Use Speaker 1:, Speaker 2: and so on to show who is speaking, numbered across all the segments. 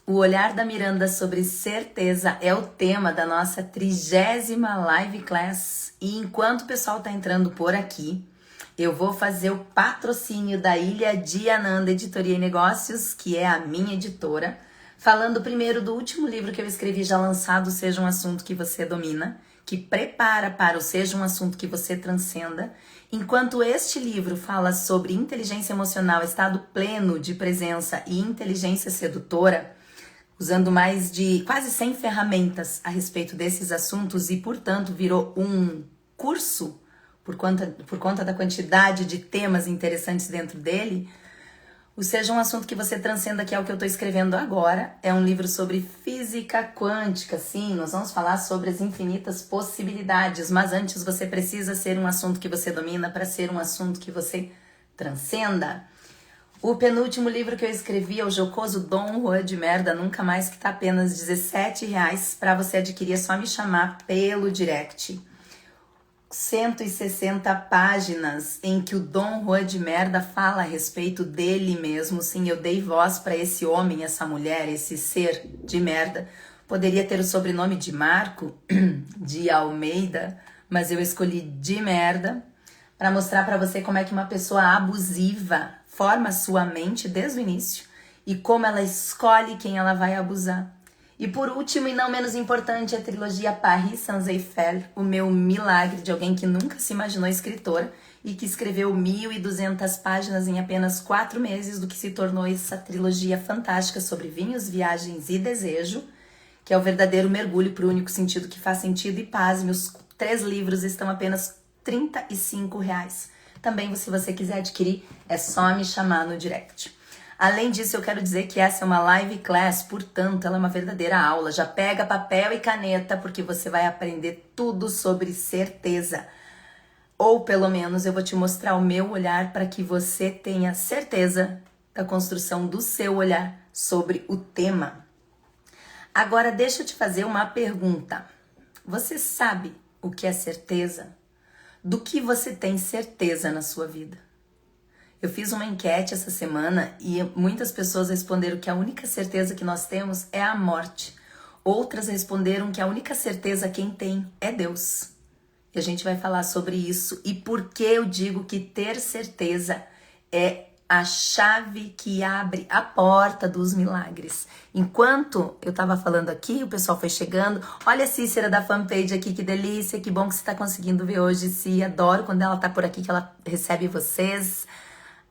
Speaker 1: O olhar da Miranda sobre certeza é o tema da nossa 30ª live class. E enquanto o pessoal tá entrando por aqui, eu vou fazer o patrocínio da Ilha de Ananda Editoria e Negócios, que é a minha editora, falando primeiro do último livro que eu escrevi já lançado, Seja um Assunto que Você Domina, que prepara para o Seja um Assunto que Você Transcenda. Enquanto este livro fala sobre inteligência emocional, estado pleno de presença e inteligência sedutora, usando mais de quase 100 ferramentas a respeito desses assuntos e, portanto, virou um curso por conta da quantidade de temas interessantes dentro dele. O Seja um Assunto que Você Transcenda, que é o que eu estou escrevendo agora, é um livro sobre física quântica. Sim, nós vamos falar sobre as infinitas possibilidades, mas antes você precisa ser um assunto que você domina para ser um assunto que você transcenda. O penúltimo livro que eu escrevi é o jocoso Dom Juan de Merda Nunca Mais, que tá apenas R$17 para você adquirir, é só me chamar pelo direct. 160 páginas em que o Dom Juan de Merda fala a respeito dele mesmo. Sim, eu dei voz para esse homem, essa mulher, esse ser de merda. Poderia ter o sobrenome de Marco, de Almeida, mas eu escolhi de merda para mostrar para você como é que uma pessoa abusiva forma sua mente desde o início e como ela escolhe quem ela vai abusar. E por último, e não menos importante, a trilogia Paris Sans-Eiffel, o meu milagre de alguém que nunca se imaginou escritora e que escreveu 1.200 páginas em apenas 4 meses, do que se tornou essa trilogia fantástica sobre vinhos, viagens e desejo, que é o verdadeiro mergulho para o único sentido que faz sentido. E pasme, os 3 livros estão apenas R$35. Também, se você quiser adquirir, é só me chamar no direct. Além disso, eu quero dizer que essa é uma live class, portanto, ela é uma verdadeira aula. Já pega papel e caneta, porque você vai aprender tudo sobre certeza. Ou, pelo menos, eu vou te mostrar o meu olhar para que você tenha certeza da construção do seu olhar sobre o tema. Agora, deixa eu te fazer uma pergunta. Você sabe o que é certeza? Do que você tem certeza na sua vida? Eu fiz uma enquete essa semana e muitas pessoas responderam que a única certeza que nós temos é a morte. Outras responderam que a única certeza quem tem é Deus. E a gente vai falar sobre isso e por que eu digo que ter certeza é a chave que abre a porta dos milagres. Enquanto eu tava falando aqui, o pessoal foi chegando. Olha a Cícera da fanpage aqui, que delícia, que bom que você tá conseguindo ver hoje, Cí. Adoro quando ela tá por aqui, que ela recebe vocês.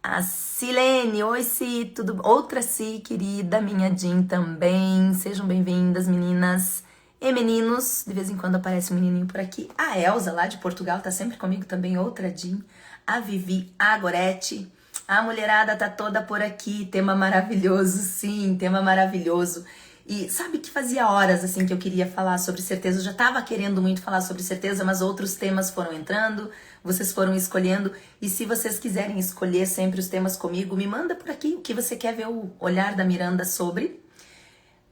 Speaker 1: A Silene, oi Cí, tudo bom? Outra Cí, querida, minha Jean também. Sejam bem-vindas, meninas e meninos. De vez em quando aparece um menininho por aqui. A Elza, lá de Portugal, tá sempre comigo também, outra Jean. A Vivi, a Gorete. A mulherada tá toda por aqui, tema maravilhoso, sim, tema maravilhoso. E sabe que fazia horas assim que eu queria falar sobre certeza, eu já tava querendo muito falar sobre certeza, mas outros temas foram entrando, vocês foram escolhendo. E se vocês quiserem escolher sempre os temas comigo, me manda por aqui o que você quer ver o olhar da Miranda sobre.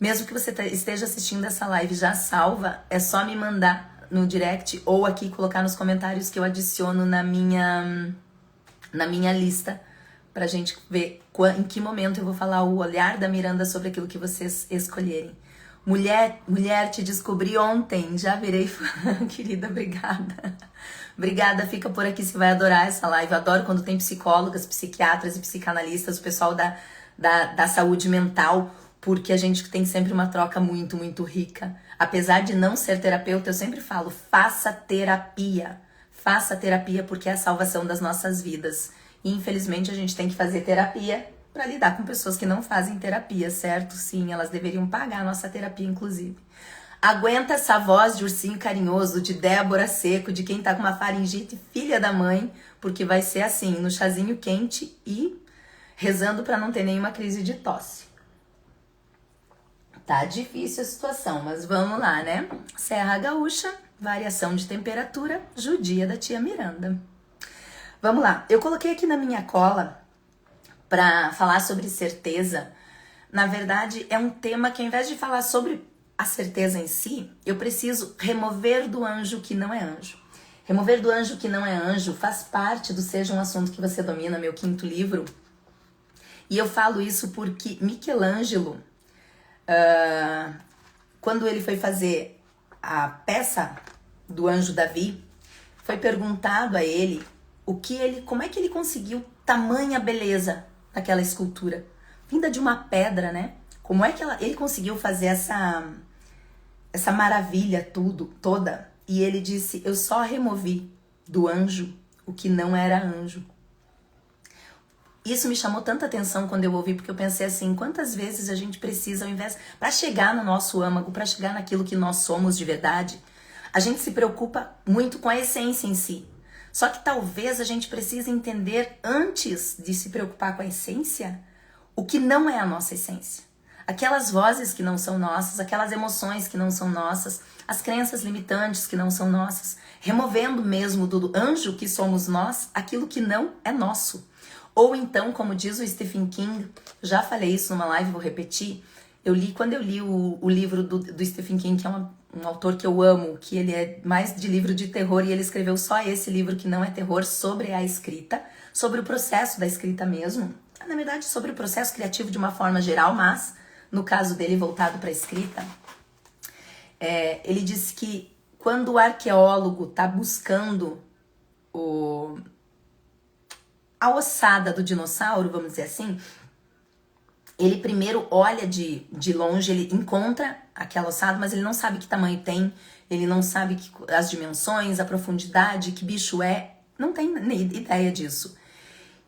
Speaker 1: Mesmo que você esteja assistindo essa live já salva, é só me mandar no direct ou aqui colocar nos comentários que eu adiciono na minha lista, pra gente ver em que momento eu vou falar o olhar da Miranda sobre aquilo que vocês escolherem. Mulher, te descobri ontem, já virei fã, querida, obrigada. Obrigada, fica por aqui, você vai adorar essa live. Eu adoro quando tem psicólogas, psiquiatras e psicanalistas, o pessoal da saúde mental, porque a gente tem sempre uma troca muito, muito rica. Apesar de não ser terapeuta, eu sempre falo, faça terapia. Faça terapia porque é a salvação das nossas vidas. E infelizmente a gente tem que fazer terapia para lidar com pessoas que não fazem terapia, certo? Sim, elas deveriam pagar a nossa terapia, inclusive. Aguenta essa voz de ursinho carinhoso, de Débora Seco, de quem tá com uma faringite filha da mãe, porque vai ser assim, no chazinho quente e rezando para não ter nenhuma crise de tosse. Tá difícil a situação, mas vamos lá, né? Serra Gaúcha, variação de temperatura, judia da tia Miranda. Vamos lá, eu coloquei aqui na minha cola para falar sobre certeza. Na verdade, é um tema que ao invés de falar sobre a certeza em si, eu preciso remover do anjo que não é anjo. Remover do anjo que não é anjo faz parte do Seja um Assunto que Você Domina, meu 5º livro. E eu falo isso porque Michelangelo Quando ele foi fazer a peça do Anjo Davi, foi perguntado a ele como é que ele conseguiu tamanha beleza daquela escultura, vinda de uma pedra, né? Como é que ele conseguiu fazer essa maravilha toda? E ele disse: eu só removi do anjo o que não era anjo. Isso me chamou tanta atenção quando eu ouvi, porque eu pensei assim, quantas vezes a gente precisa, ao invés, para chegar no nosso âmago, para chegar naquilo que nós somos de verdade, a gente se preocupa muito com a essência em si. Só que talvez a gente precise entender, antes de se preocupar com a essência, o que não é a nossa essência. Aquelas vozes que não são nossas, aquelas emoções que não são nossas, as crenças limitantes que não são nossas, removendo mesmo do anjo que somos nós, aquilo que não é nosso. Ou então, como diz o Stephen King, já falei isso numa live, vou repetir, quando eu li o livro do Stephen King, que é um autor que eu amo, que ele é mais de livro de terror, e ele escreveu só esse livro que não é terror, sobre a escrita, sobre o processo da escrita mesmo, na verdade sobre o processo criativo de uma forma geral, mas no caso dele voltado para a escrita, ele disse que quando o arqueólogo está buscando a ossada do dinossauro, vamos dizer assim, ele primeiro olha de longe, ele encontra aquela ossada, mas ele não sabe que tamanho tem, ele não sabe as dimensões, a profundidade, que bicho é, não tem nem ideia disso.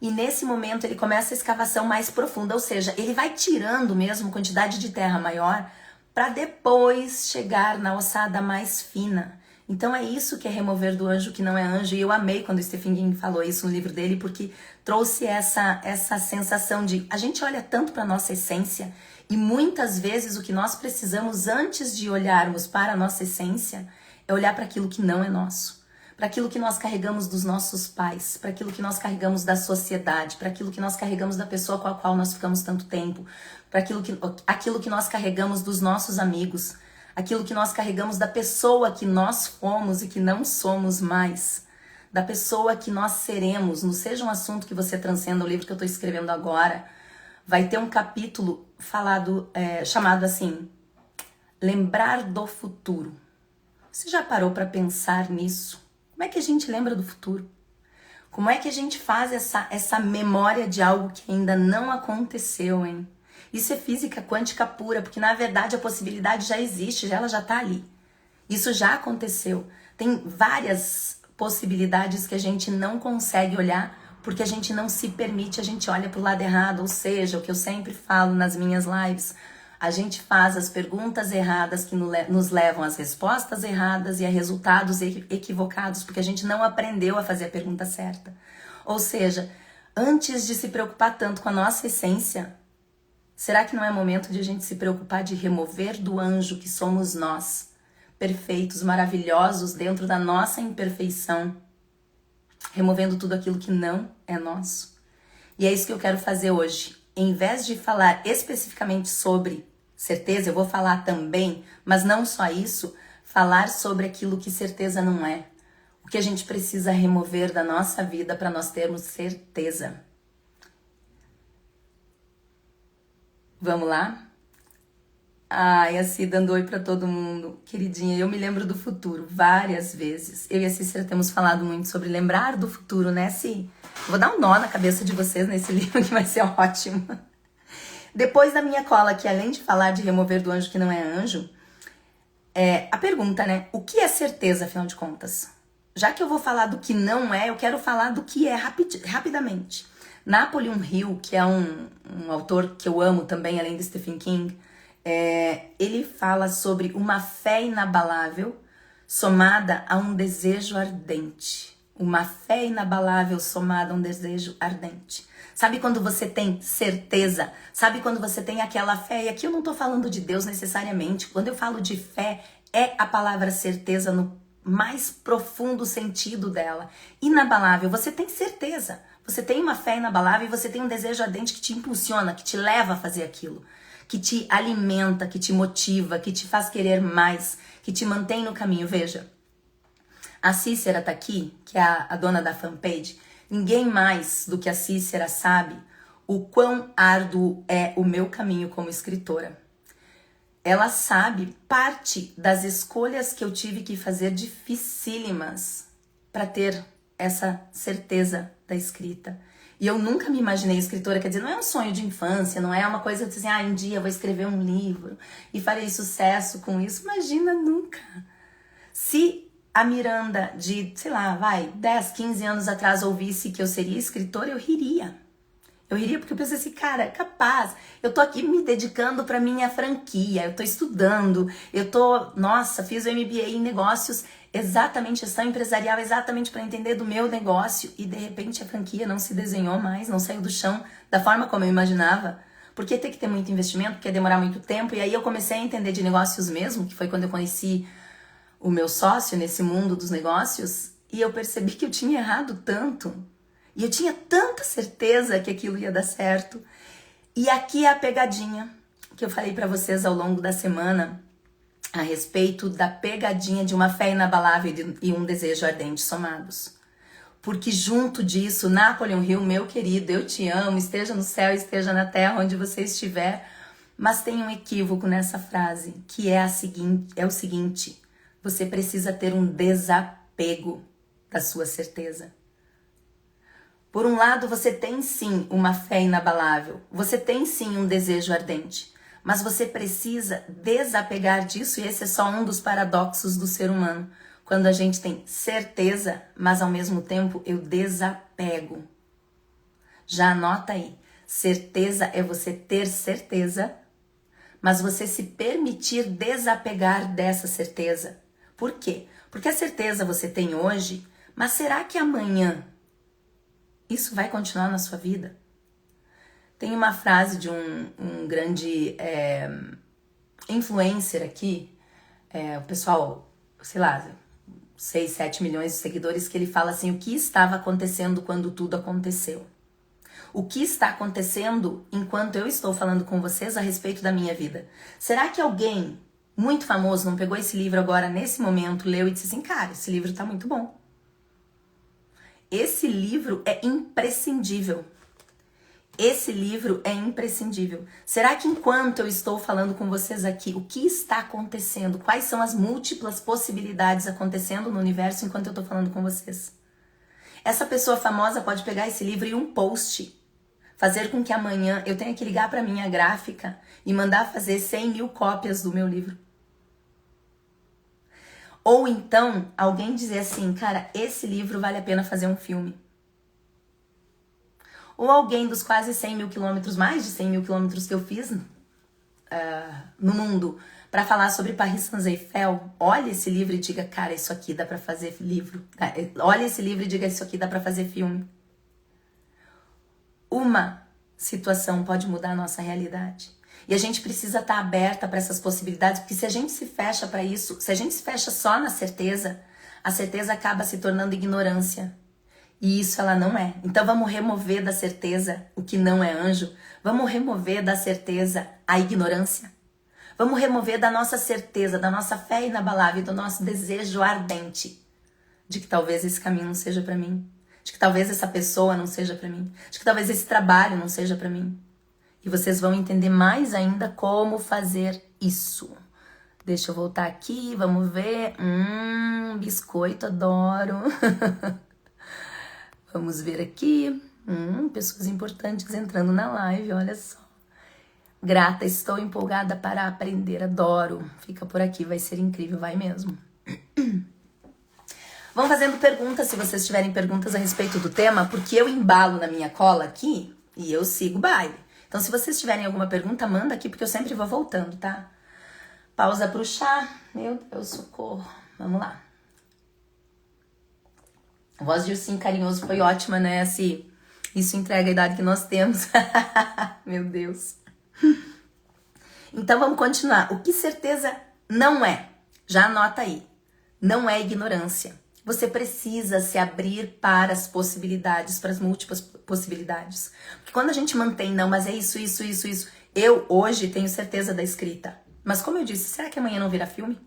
Speaker 1: E nesse momento ele começa a escavação mais profunda, ou seja, ele vai tirando mesmo quantidade de terra maior para depois chegar na ossada mais fina. Então é isso que é remover do anjo que não é anjo. E eu amei quando o Stephen King falou isso no livro dele, porque trouxe essa sensação de a gente olha tanto para a nossa essência e muitas vezes o que nós precisamos antes de olharmos para a nossa essência é olhar para aquilo que não é nosso, para aquilo que nós carregamos dos nossos pais, para aquilo que nós carregamos da sociedade, para aquilo que nós carregamos da pessoa com a qual nós ficamos tanto tempo, para aquilo que nós carregamos dos nossos amigos, aquilo que nós carregamos da pessoa que nós fomos e que não somos mais, da pessoa que nós seremos. Não seja um assunto que você transcenda. O livro que eu estou escrevendo agora vai ter um capítulo chamado assim, Lembrar do Futuro. Você já parou para pensar nisso? Como é que a gente lembra do futuro? Como é que a gente faz essa memória de algo que ainda não aconteceu, hein? Isso é física quântica pura, porque na verdade a possibilidade já existe, ela já está ali. Isso já aconteceu. Tem várias possibilidades que a gente não consegue olhar porque a gente não se permite, a gente olha para o lado errado, ou seja, o que eu sempre falo nas minhas lives, a gente faz as perguntas erradas que nos levam às respostas erradas e a resultados equivocados, porque a gente não aprendeu a fazer a pergunta certa. Ou seja, antes de se preocupar tanto com a nossa essência, será que não é momento de a gente se preocupar de remover do anjo que somos nós, perfeitos, maravilhosos, dentro da nossa imperfeição, removendo tudo aquilo que não é nosso? E é isso que eu quero fazer hoje. Em vez de falar especificamente sobre certeza, eu vou falar também, mas não só isso, falar sobre aquilo que certeza não é. O que a gente precisa remover da nossa vida para nós termos certeza. Vamos lá? Ai, a Cida dando oi pra todo mundo. Queridinha, eu me lembro do futuro várias vezes. Eu e a Cícera temos falado muito sobre lembrar do futuro, né, Ci? Vou dar um nó na cabeça de vocês nesse livro que vai ser ótimo. Depois da minha cola, que além de falar de remover do anjo que não é anjo, a pergunta, né? O que é certeza, afinal de contas? Já que eu vou falar do que não é, eu quero falar do que é rapidamente. Napoleon Hill, que é um autor que eu amo também, além de Stephen King, ele fala sobre uma fé inabalável somada a um desejo ardente. Uma fé inabalável somada a um desejo ardente. Sabe quando você tem certeza? Sabe quando você tem aquela fé? E aqui eu não tô falando de Deus necessariamente. Quando eu falo de fé, é a palavra certeza no mais profundo sentido dela. Inabalável. Você tem certeza. Você tem uma fé inabalável e você tem um desejo ardente que te impulsiona, que te leva a fazer aquilo, que te alimenta, que te motiva, que te faz querer mais, que te mantém no caminho. Veja, a Cícera tá aqui, que é a dona da fanpage. Ninguém mais do que a Cícera sabe o quão árduo é o meu caminho como escritora. ela sabe parte das escolhas que eu tive que fazer dificílimas para ter essa certeza da escrita. E eu nunca me imaginei escritora, quer dizer, não é um sonho de infância, não é uma coisa assim, um dia eu vou escrever um livro e farei sucesso com isso. Imagina, nunca. Se a Miranda de, 10, 15 anos atrás ouvisse que eu seria escritora, eu riria. Eu riria porque eu pensei assim, cara, capaz, eu tô aqui me dedicando pra minha franquia, eu tô estudando, fiz o MBA em negócios, exatamente, gestão empresarial, exatamente para entender do meu negócio, e de repente a franquia não se desenhou mais, não saiu do chão da forma como eu imaginava, porque tem que ter muito investimento, porque ia demorar muito tempo, e aí eu comecei a entender de negócios mesmo, que foi quando eu conheci o meu sócio nesse mundo dos negócios, e eu percebi que eu tinha errado tanto. E eu tinha tanta certeza que aquilo ia dar certo. E aqui é a pegadinha que eu falei para vocês ao longo da semana a respeito da pegadinha de uma fé inabalável e um desejo ardente somados. Porque junto disso, Napoleon Hill, meu querido, eu te amo, esteja no céu, esteja na terra, onde você estiver. Mas tem um equívoco nessa frase, que é o seguinte: você precisa ter um desapego da sua certeza. Por um lado, você tem sim uma fé inabalável, você tem sim um desejo ardente, mas você precisa desapegar disso, e esse é só um dos paradoxos do ser humano. Quando a gente tem certeza, mas ao mesmo tempo eu desapego. Já anota aí, certeza é você ter certeza, mas você se permitir desapegar dessa certeza. Por quê? Porque a certeza você tem hoje, mas será que amanhã isso vai continuar na sua vida? Tem uma frase de um grande influencer aqui, o pessoal, 6, 7 milhões de seguidores, que ele fala assim: o que estava acontecendo quando tudo aconteceu? O que está acontecendo enquanto eu estou falando com vocês a respeito da minha vida? Será que alguém muito famoso não pegou esse livro agora, nesse momento, leu e disse assim: cara, esse livro tá muito bom. Esse livro é imprescindível. Esse livro é imprescindível. Será que enquanto eu estou falando com vocês aqui, o que está acontecendo? Quais são as múltiplas possibilidades acontecendo no universo enquanto eu estou falando com vocês? Essa pessoa famosa pode pegar esse livro e um post, fazer com que amanhã eu tenha que ligar para minha gráfica e mandar fazer 100 mil cópias do meu livro. Ou então, alguém dizer assim: cara, esse livro vale a pena fazer um filme. Ou alguém dos quase 100 mil quilômetros, mais de 100 mil quilômetros que eu fiz no mundo, para falar sobre Paris Saint-Eiffel, olha esse livro e diga: cara, isso aqui dá para fazer livro. Olha esse livro e diga: isso aqui dá para fazer filme. Uma situação pode mudar a nossa realidade. E a gente precisa estar aberta para essas possibilidades, porque se a gente se fecha para isso, se a gente se fecha só na certeza, a certeza acaba se tornando ignorância. E isso ela não é. Então vamos remover da certeza o que não é anjo. Vamos remover da certeza a ignorância. Vamos remover da nossa certeza, da nossa fé inabalável, do nosso desejo ardente de que talvez esse caminho não seja para mim, de que talvez essa pessoa não seja para mim, de que talvez esse trabalho não seja para mim. E vocês vão entender mais ainda como fazer isso. Deixa eu voltar aqui, vamos ver. Biscoito, adoro. Vamos ver aqui. Pessoas importantes entrando na live, olha só. Grata, estou empolgada para aprender, adoro. Fica por aqui, vai ser incrível, vai mesmo. Vão fazendo perguntas, se vocês tiverem perguntas a respeito do tema, porque eu embalo na minha cola aqui e eu sigo o baile. Então, se vocês tiverem alguma pergunta, manda aqui, porque eu sempre vou voltando, tá? Pausa pro chá. Meu Deus, socorro. Vamos lá. A voz de ursinho carinhoso foi ótima, né? Isso entrega a idade que nós temos. Meu Deus. Então, vamos continuar. O que certeza não é? Já anota aí. Não é ignorância. Você precisa se abrir para as possibilidades, para as múltiplas possibilidades. Porque quando a gente mantém, não, mas é isso. Eu hoje tenho certeza da escrita. Mas como eu disse, será que amanhã não virá filme?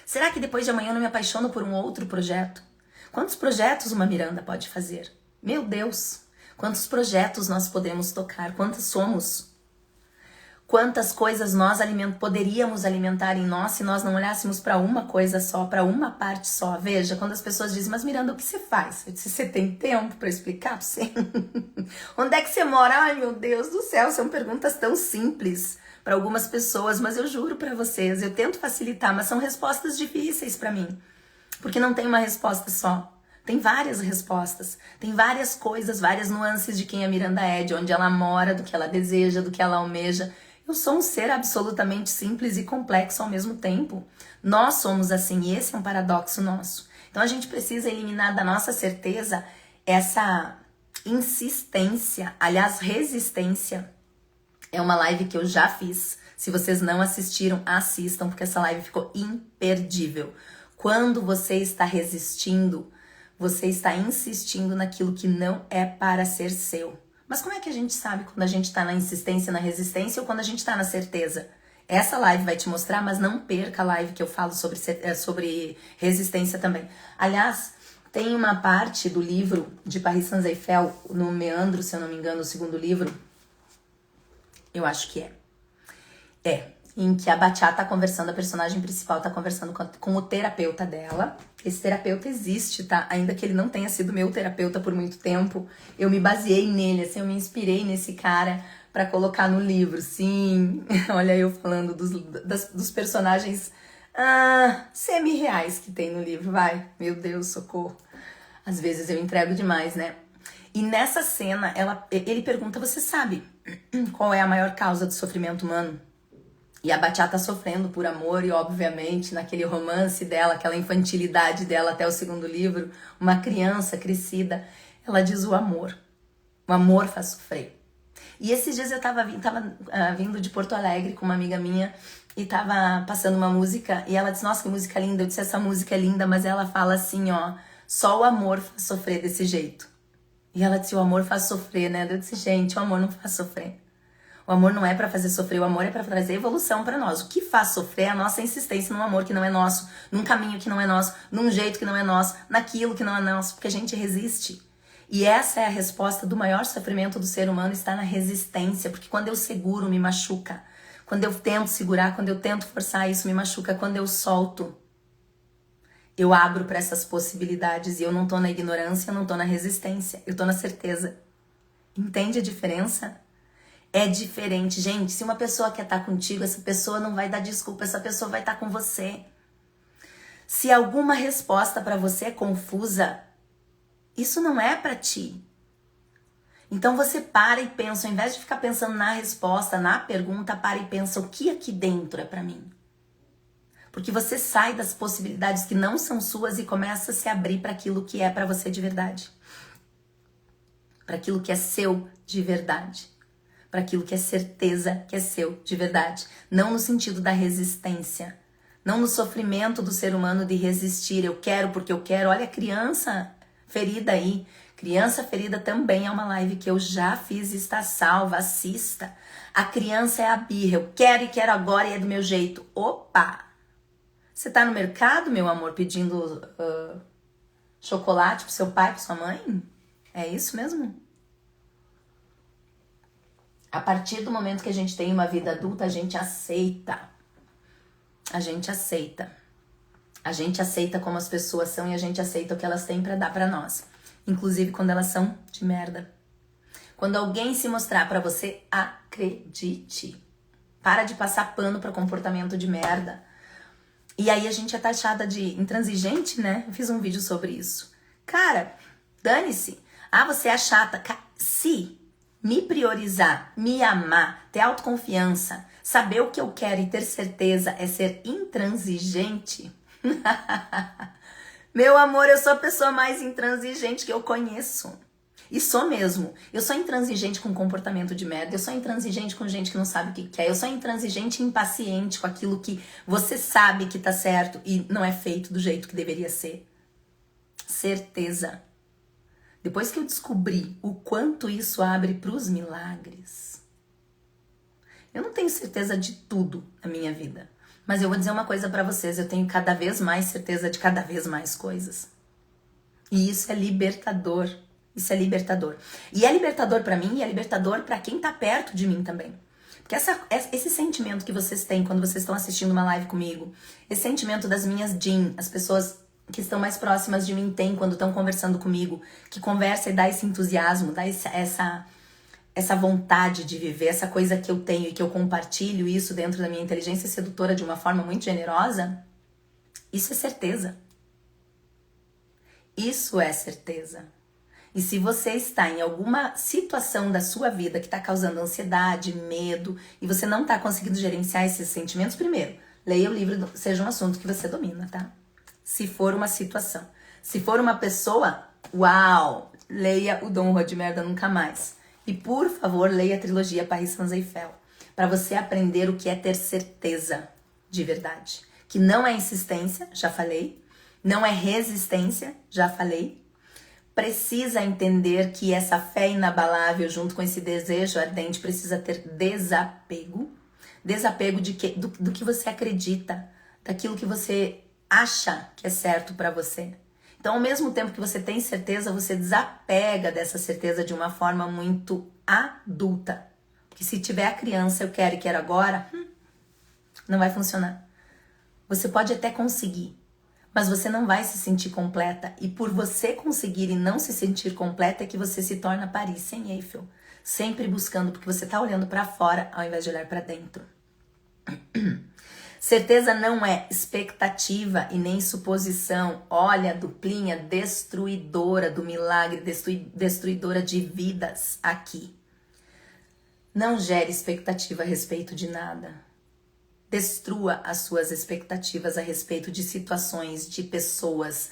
Speaker 1: Será que depois de amanhã eu não me apaixono por um outro projeto? Quantos projetos uma Miranda pode fazer? Meu Deus! Quantos projetos nós podemos tocar? Quantas somos? Quantas coisas nós poderíamos alimentar em nós se nós não olhássemos para uma coisa só, para uma parte só. Veja, quando as pessoas dizem, mas Miranda, o que você faz? Eu disse, você tem tempo para explicar para você? Onde é que você mora? Ai, meu Deus do céu, são perguntas tão simples para algumas pessoas, mas eu juro para vocês, eu tento facilitar, mas são respostas difíceis para mim, porque não tem uma resposta só. Tem várias respostas, tem várias coisas, várias nuances de quem a Miranda é, de onde ela mora, do que ela deseja, do que ela almeja. Eu sou um ser absolutamente simples e complexo ao mesmo tempo. Nós somos assim, e esse é um paradoxo nosso. Então a gente precisa eliminar da nossa certeza essa insistência, aliás, resistência. É uma live que eu já fiz. Se vocês não assistiram, assistam, porque essa live ficou imperdível. Quando você está resistindo, você está insistindo naquilo que não é para ser seu. Mas como é que a gente sabe quando a gente está na insistência, na resistência ou quando a gente está na certeza? Essa live vai te mostrar, mas não perca a live que eu falo sobre resistência também. Aliás, tem uma parte do livro de Paris Saint-Exupéry, no Meandro, se eu não me engano, o segundo livro, eu acho que em que a Bachá tá conversando, a personagem principal tá conversando com o terapeuta dela. Esse terapeuta existe, tá? Ainda que ele não tenha sido meu terapeuta por muito tempo, eu me baseei nele, assim, eu me inspirei nesse cara pra colocar no livro. Sim, olha eu falando dos personagens semi-reais que tem no livro, vai. Meu Deus, socorro. Às vezes eu entrego demais, né? E nessa cena, ele pergunta, você sabe qual é a maior causa do sofrimento humano? E a Bachá tá sofrendo por amor e, obviamente, naquele romance dela, aquela infantilidade dela até o segundo livro, uma criança crescida, ela diz o amor. O amor faz sofrer. E esses dias eu tava vindo de Porto Alegre com uma amiga minha e tava passando uma música e ela disse, nossa, que música linda. Eu disse, essa música é linda, mas ela fala assim, ó, só o amor faz sofrer desse jeito. E ela disse, o amor faz sofrer, né? Eu disse, gente, o amor não faz sofrer. O amor não é pra fazer sofrer, o amor é pra trazer evolução pra nós. O que faz sofrer é a nossa insistência num amor que não é nosso, num caminho que não é nosso, num jeito que não é nosso, naquilo que não é nosso, porque a gente resiste. E essa é a resposta do maior sofrimento do ser humano, está na resistência, porque quando eu seguro, me machuca. Quando eu tento segurar, quando eu tento forçar, isso me machuca. Quando eu solto, eu abro pra essas possibilidades e eu não tô na ignorância, eu não tô na resistência, eu tô na certeza. Entende a diferença? É diferente, gente. Se uma pessoa quer estar contigo, essa pessoa não vai dar desculpa, essa pessoa vai estar com você. Se alguma resposta para você é confusa, isso não é para ti. Então você para e pensa, ao invés de ficar pensando na resposta, na pergunta, para e pensa o que aqui dentro é para mim. Porque você sai das possibilidades que não são suas e começa a se abrir para aquilo que é para você de verdade. Para aquilo que é seu de verdade. Para aquilo que é certeza que é seu de verdade. Não no sentido da resistência. Não no sofrimento do ser humano de resistir. Eu quero porque eu quero. Olha a criança ferida aí. Criança ferida também é uma live que eu já fiz e está salva. Assista. A criança é a birra. Eu quero e quero agora e é do meu jeito. Opa! Você tá no mercado, meu amor, pedindo chocolate pro seu pai, pra sua mãe? É isso mesmo? A partir do momento que a gente tem uma vida adulta, a gente aceita. A gente aceita. A gente aceita como as pessoas são e a gente aceita o que elas têm pra dar pra nós. Inclusive quando elas são de merda. Quando alguém se mostrar pra você, acredite. Para de passar pano pra comportamento de merda. E aí a gente é taxada de intransigente, né? Eu fiz um vídeo sobre isso. Cara, dane-se. Ah, você é chata. Se me priorizar, me amar, ter autoconfiança, saber o que eu quero e ter certeza é ser intransigente. Meu amor, eu sou a pessoa mais intransigente que eu conheço. E sou mesmo. Eu sou intransigente com comportamento de merda. Eu sou intransigente com gente que não sabe o que quer. Eu sou intransigente e impaciente com aquilo que você sabe que tá certo e não é feito do jeito que deveria ser. Certeza. Depois que eu descobri o quanto isso abre pros milagres. Eu não tenho certeza de tudo na minha vida. Mas eu vou dizer uma coisa pra vocês. Eu tenho cada vez mais certeza de cada vez mais coisas. E isso é libertador. Isso é libertador. E é libertador pra mim e é libertador pra quem tá perto de mim também. Porque esse sentimento que vocês têm quando vocês estão assistindo uma live comigo, esse sentimento das minhas Jin, as pessoas que estão mais próximas de mim têm quando estão conversando comigo, que conversa e dá esse entusiasmo, dá essa vontade de viver, essa coisa que eu tenho e que eu compartilho isso dentro da minha inteligência sedutora de uma forma muito generosa, isso é certeza. Isso é certeza. E se você está em alguma situação da sua vida que está causando ansiedade, medo, e você não está conseguindo gerenciar esses sentimentos, primeiro, leia o livro Seja um Assunto que você domina, tá? Se for uma situação. Se for uma pessoa, uau! Leia o Dom Rua de Merda Nunca Mais. E por favor, leia a trilogia Paris Saint-Eiffel, para você aprender o que é ter certeza de verdade. Que não é insistência, já falei. Não é resistência, já falei. Precisa entender que essa fé inabalável, junto com esse desejo ardente, precisa ter desapego. Desapego do que você acredita, daquilo que você acha que é certo para você. Então, ao mesmo tempo que você tem certeza, você desapega dessa certeza de uma forma muito adulta. Porque se tiver a criança, eu quero agora, não vai funcionar. Você pode até conseguir, mas você não vai se sentir completa. E por você conseguir e não se sentir completa é que você se torna Paris Saint-Eiffel. Sempre buscando, porque você está olhando para fora ao invés de olhar para dentro. Certeza não é expectativa e nem suposição. Olha, duplinha destruidora do milagre, destruidora de vidas aqui. Não gere expectativa a respeito de nada. Destrua as suas expectativas a respeito de situações, de pessoas,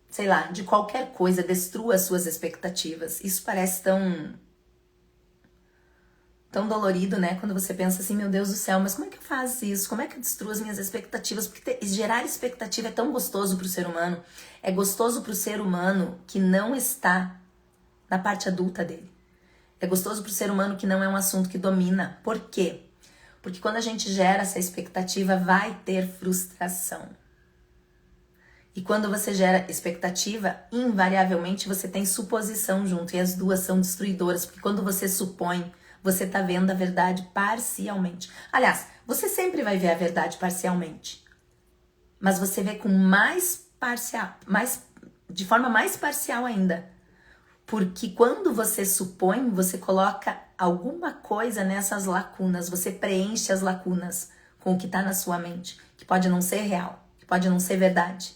Speaker 1: sei lá, de qualquer coisa. Destrua as suas expectativas. Isso parece tão dolorido, né? Quando você pensa assim, meu Deus do céu, mas como é que eu faço isso? Como é que eu destruo as minhas expectativas? Porque gerar expectativa é tão gostoso pro ser humano. É gostoso pro ser humano que não está na parte adulta dele. É gostoso pro ser humano que não é um assunto que domina. Por quê? Porque quando a gente gera essa expectativa, vai ter frustração. E quando você gera expectativa, invariavelmente você tem suposição junto. E as duas são destruidoras. Porque quando você supõe, você tá vendo a verdade parcialmente. Aliás, você sempre vai ver a verdade parcialmente. Mas você vê com de forma mais parcial ainda. Porque quando você supõe, você coloca alguma coisa nessas lacunas. Você preenche as lacunas com o que tá na sua mente. Que pode não ser real, que pode não ser verdade.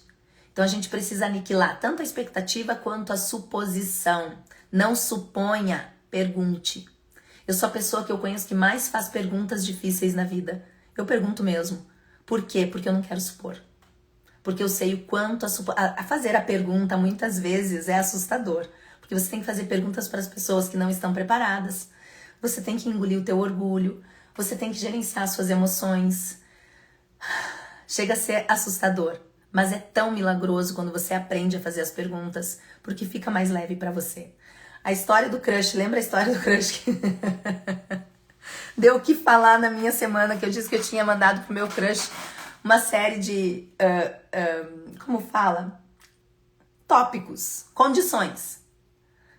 Speaker 1: Então a gente precisa aniquilar tanto a expectativa quanto a suposição. Não suponha, pergunte. Eu sou a pessoa que eu conheço que mais faz perguntas difíceis na vida. Eu pergunto mesmo. Por quê? Porque eu não quero supor. Porque eu sei o quanto a fazer a pergunta muitas vezes é assustador. Porque você tem que fazer perguntas para as pessoas que não estão preparadas. Você tem que engolir o teu orgulho. Você tem que gerenciar as suas emoções. Chega a ser assustador. Mas é tão milagroso quando você aprende a fazer as perguntas. Porque fica mais leve para você. A história do crush, lembra a história do crush? Deu o que falar na minha semana, que eu disse que eu tinha mandado pro meu crush uma série de, como fala? Tópicos, condições,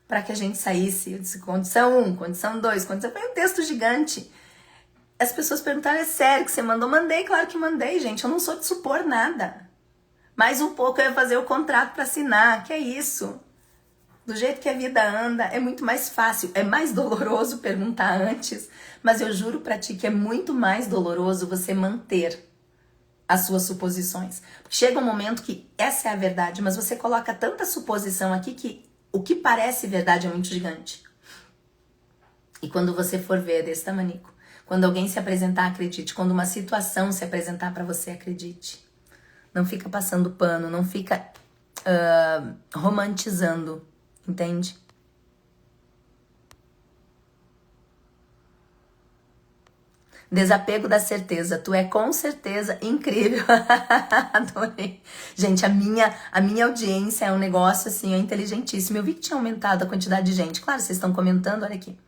Speaker 1: para que a gente saísse. Eu disse condição 1, condição 2, condição... Foi um texto gigante. As pessoas perguntaram, é sério que você mandou? Mandei, claro que mandei, gente. Eu não sou de supor nada. Mais um pouco eu ia fazer o contrato para assinar, que é isso? Do jeito que a vida anda, é muito mais fácil. É mais doloroso perguntar antes, mas eu juro pra ti que é muito mais doloroso você manter as suas suposições. Porque chega um momento que essa é a verdade, mas você coloca tanta suposição aqui que o que parece verdade é muito gigante. E quando você for ver, é desse tamanico. Quando alguém se apresentar, acredite. Quando uma situação se apresentar pra você, acredite. Não fica passando pano, não fica romantizando. Entende? Desapego da certeza. Tu é com certeza incrível. Adorei. Gente, a minha audiência é um negócio assim, é inteligentíssimo. Eu vi que tinha aumentado a quantidade de gente. Claro, vocês estão comentando, olha aqui.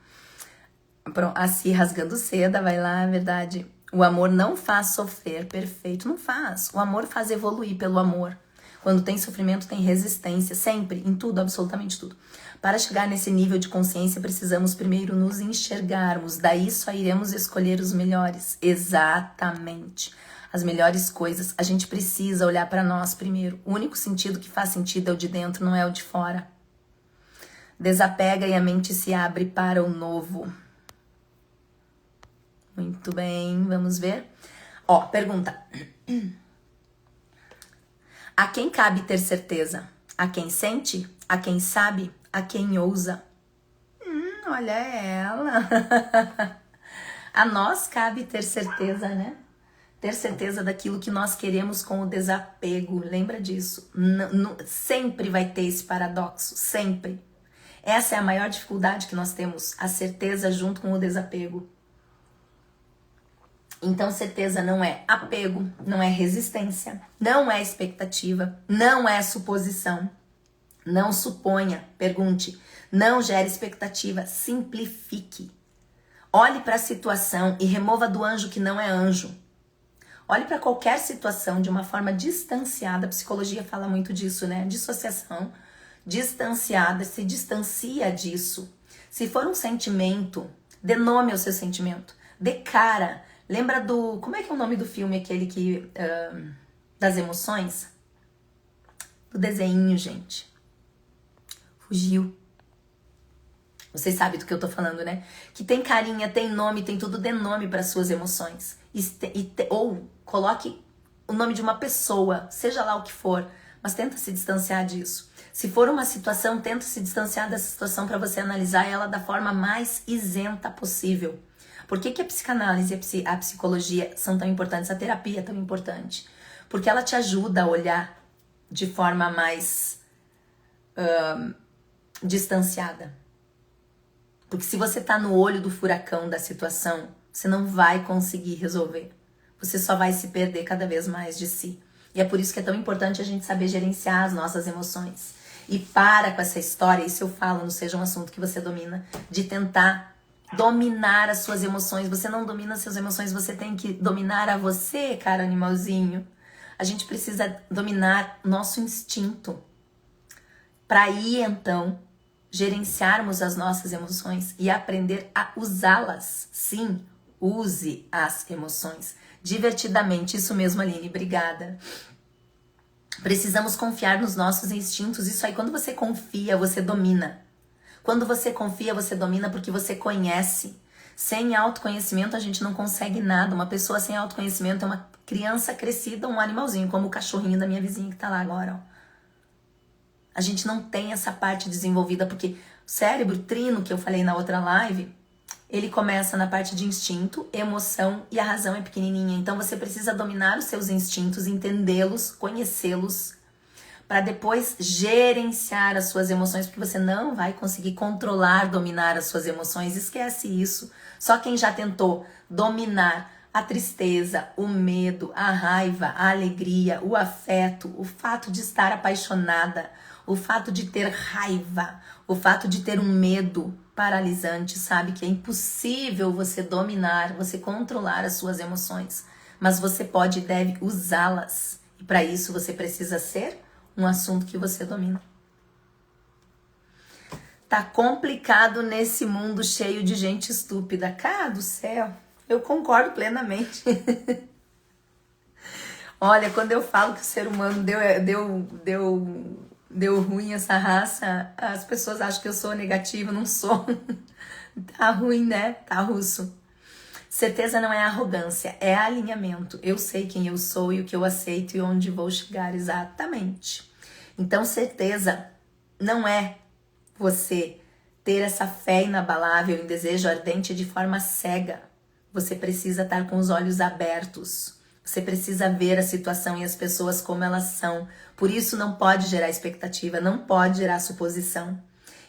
Speaker 1: Assim, rasgando seda, vai lá, verdade. O amor não faz sofrer, perfeito. Não faz. O amor faz evoluir pelo amor. Quando tem sofrimento, tem resistência. Sempre, em tudo, absolutamente tudo. Para chegar nesse nível de consciência, precisamos primeiro nos enxergarmos, daí só iremos escolher os melhores. Exatamente. As melhores coisas. A gente precisa olhar para nós primeiro. O único sentido que faz sentido é o de dentro, não é o de fora. Desapega e a mente se abre para o novo. Muito bem, vamos ver. Ó, pergunta. A quem cabe ter certeza? A quem sente? A quem sabe? A quem ousa? Olha ela. A nós cabe ter certeza, né? Ter certeza daquilo que nós queremos com o desapego. Lembra disso? Sempre vai ter esse paradoxo. Sempre. Essa é a maior dificuldade que nós temos. A certeza junto com o desapego. Então, certeza não é apego, não é resistência, não é expectativa, não é suposição. Não suponha, pergunte, não gere expectativa, simplifique. Olhe para a situação e remova do anjo que não é anjo. Olhe para qualquer situação de uma forma distanciada. A psicologia fala muito disso, né? Dissociação, distanciada, se distancia disso. Se for um sentimento, dê nome ao seu sentimento, dê cara. Lembra do... Como é que é o nome do filme aquele que... das emoções? Do desenho, gente. Fugiu. Vocês sabem do que eu tô falando, né? Que tem carinha, tem nome, tem tudo, dê nome para suas emoções. Ou coloque o nome de uma pessoa, seja lá o que for, mas tenta se distanciar disso. Se for uma situação, tenta se distanciar dessa situação para você analisar ela da forma mais isenta possível. Por que a psicanálise e a psicologia são tão importantes? A terapia é tão importante. Porque ela te ajuda a olhar de forma mais distanciada. Porque se você tá no olho do furacão da situação, você não vai conseguir resolver. Você só vai se perder cada vez mais de si. E é por isso que é tão importante a gente saber gerenciar as nossas emoções. E para com essa história, isso eu falo, não seja um assunto que você domina, de tentar dominar as suas emoções. Você não domina as suas emoções, você tem que dominar a você, cara animalzinho. A gente precisa dominar nosso instinto. Para aí, então, gerenciarmos as nossas emoções e aprender a usá-las. Sim, use as emoções. Divertidamente, isso mesmo, Aline, obrigada. Precisamos confiar nos nossos instintos. Isso aí, quando você confia, você domina. Quando você confia, você domina porque você conhece. Sem autoconhecimento, a gente não consegue nada. Uma pessoa sem autoconhecimento é uma criança crescida, um animalzinho, como o cachorrinho da minha vizinha que tá lá agora, ó. A gente não tem essa parte desenvolvida porque o cérebro trino, que eu falei na outra live, ele começa na parte de instinto, emoção e a razão é pequenininha. Então você precisa dominar os seus instintos, entendê-los, conhecê-los, para depois gerenciar as suas emoções, porque você não vai conseguir controlar, dominar as suas emoções. Esquece isso. Só quem já tentou dominar a tristeza, o medo, a raiva, a alegria, o afeto, o fato de estar apaixonada, o fato de ter raiva, o fato de ter um medo paralisante, sabe que é impossível você dominar, você controlar as suas emoções, mas você pode e deve usá-las. E para isso você precisa ser um assunto que você domina. Tá complicado nesse mundo cheio de gente estúpida. Cara do céu, eu concordo plenamente. Olha, quando eu falo que o ser humano deu ruim essa raça, as pessoas acham que eu sou negativa, não sou. Tá ruim, né? Tá russo. Certeza não é arrogância, é alinhamento. Eu sei quem eu sou e o que eu aceito e onde vou chegar exatamente. Então, certeza não é você ter essa fé inabalável em desejo ardente de forma cega. Você precisa estar com os olhos abertos. Você precisa ver a situação e as pessoas como elas são. Por isso não pode gerar expectativa, não pode gerar suposição.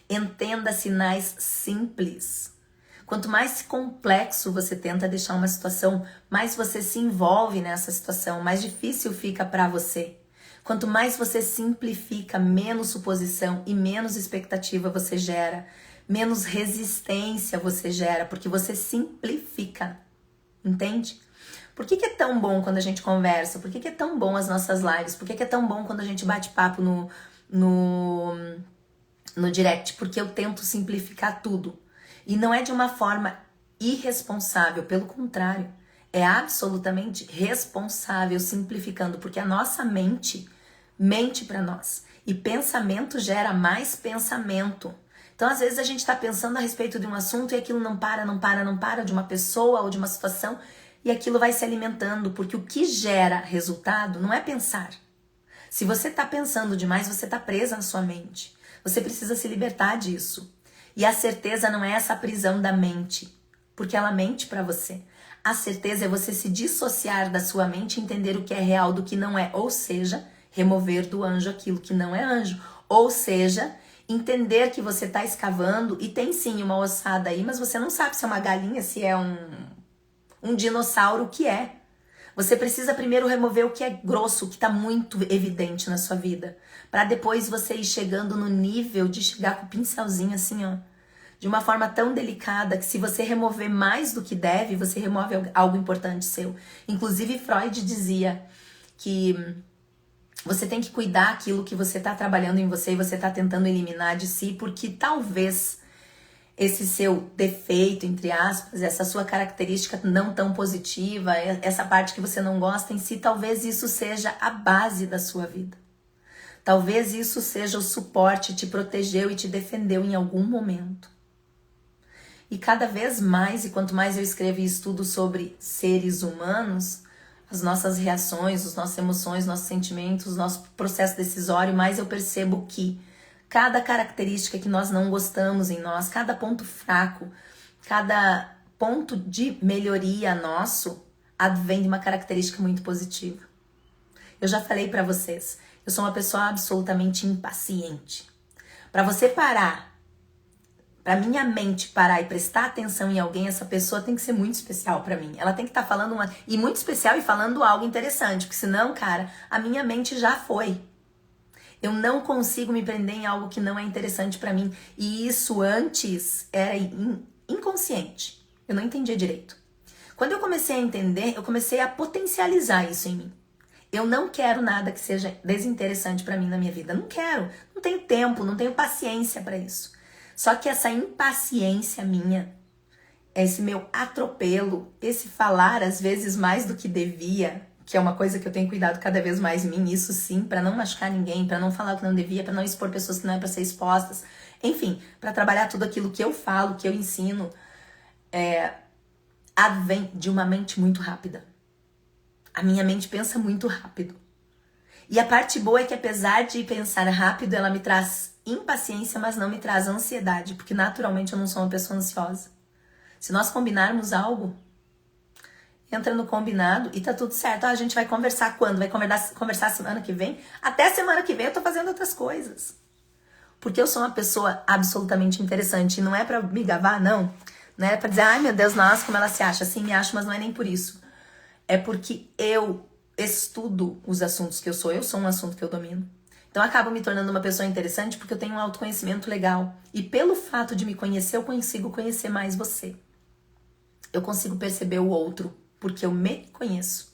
Speaker 1: Entenda sinais simples. Quanto mais complexo você tenta deixar uma situação, mais você se envolve nessa situação, mais difícil fica para você. Quanto mais você simplifica, menos suposição e menos expectativa você gera, menos resistência você gera, porque você simplifica. Entende? Por que é tão bom quando a gente conversa? Por que é tão bom as nossas lives? Por que é tão bom quando a gente bate papo no direct, porque eu tento simplificar tudo. E não é de uma forma irresponsável, pelo contrário, é absolutamente responsável simplificando, porque a nossa mente mente para nós. E pensamento gera mais pensamento. Então, às vezes, a gente está pensando a respeito de um assunto e aquilo não para de uma pessoa ou de uma situação, e aquilo vai se alimentando, porque o que gera resultado não é pensar. Se você está pensando demais, você está presa na sua mente. Você precisa se libertar disso. E a certeza não é essa prisão da mente, porque ela mente para você. A certeza é você se dissociar da sua mente e entender o que é real do que não é, ou seja, remover do anjo aquilo que não é anjo. Ou seja, entender que você está escavando e tem sim uma ossada aí, mas você não sabe se é uma galinha, se é um dinossauro, o que é. Você precisa primeiro remover o que é grosso, o que está muito evidente na sua vida, para depois você ir chegando no nível de chegar com o pincelzinho assim, ó, de uma forma tão delicada que se você remover mais do que deve, você remove algo importante seu. Inclusive Freud dizia que você tem que cuidar aquilo que você está trabalhando em você e você está tentando eliminar de si, porque talvez esse seu defeito, entre aspas, essa sua característica não tão positiva, essa parte que você não gosta em si, talvez isso seja a base da sua vida. Talvez isso seja o suporte, te protegeu e te defendeu em algum momento. E cada vez mais, e quanto mais eu escrevo e estudo sobre seres humanos, as nossas reações, as nossas emoções, nossos sentimentos, nosso processo decisório, mais eu percebo que cada característica que nós não gostamos em nós, cada ponto fraco, cada ponto de melhoria nosso, advém de uma característica muito positiva. Eu já falei pra vocês, eu sou uma pessoa absolutamente impaciente. Pra você parar, pra minha mente parar e prestar atenção em alguém, essa pessoa tem que ser muito especial pra mim. Ela tem que estar falando e muito especial e falando algo interessante, porque senão, cara, a minha mente já foi. Eu não consigo me prender em algo que não é interessante pra mim. E isso antes era inconsciente. Eu não entendia direito. Quando eu comecei a entender, eu comecei a potencializar isso em mim. Eu não quero nada que seja desinteressante pra mim na minha vida. Não quero. Não tenho tempo, não tenho paciência pra isso. Só que essa impaciência minha, esse meu atropelo, esse falar às vezes mais do que devia, que é uma coisa que eu tenho cuidado cada vez mais em mim, isso sim, pra não machucar ninguém, pra não falar o que não devia, pra não expor pessoas que não é pra ser expostas, enfim, pra trabalhar tudo aquilo que eu falo, que eu ensino, advém de uma mente muito rápida. A minha mente pensa muito rápido. E a parte boa é que apesar de pensar rápido, ela me traz impaciência, mas não me traz ansiedade, porque naturalmente eu não sou uma pessoa ansiosa. Se nós combinarmos algo, entra no combinado e tá tudo certo. A gente vai conversar quando? Vai conversar semana que vem? Até semana que vem eu tô fazendo outras coisas. Porque eu sou uma pessoa absolutamente interessante. E não é pra me gabar, não. Não é pra dizer, ai meu Deus, nossa, como ela se acha. Sim, me acho, mas não é nem por isso. É porque eu estudo os assuntos que eu sou um assunto que eu domino. Então eu acabo me tornando uma pessoa interessante porque eu tenho um autoconhecimento legal. E pelo fato de me conhecer, eu consigo conhecer mais você. Eu consigo perceber o outro, porque eu me conheço.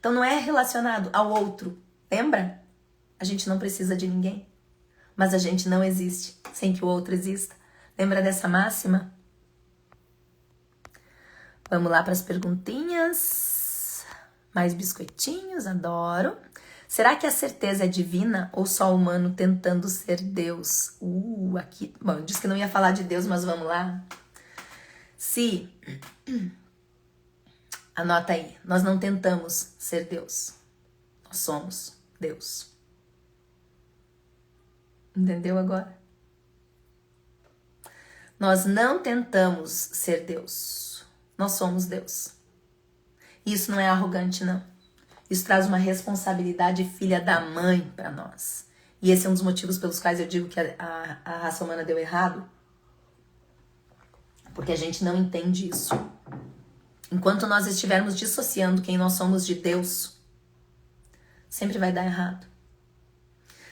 Speaker 1: Então não é relacionado ao outro. Lembra? A gente não precisa de ninguém. Mas a gente não existe sem que o outro exista. Lembra dessa máxima? Vamos lá para as perguntinhas. Mais biscoitinhos, adoro. Será que a certeza é divina ou só humano tentando ser Deus? Aqui... Bom, eu disse que não ia falar de Deus, mas vamos lá. Se... Anota aí. Nós não tentamos ser Deus. Nós somos Deus. Entendeu agora? Nós não tentamos ser Deus. Nós somos Deus. Isso não é arrogante, não. Isso traz uma responsabilidade filha da mãe para nós. E esse é um dos motivos pelos quais eu digo que a raça humana deu errado. Porque a gente não entende isso. Enquanto nós estivermos dissociando quem nós somos de Deus, sempre vai dar errado.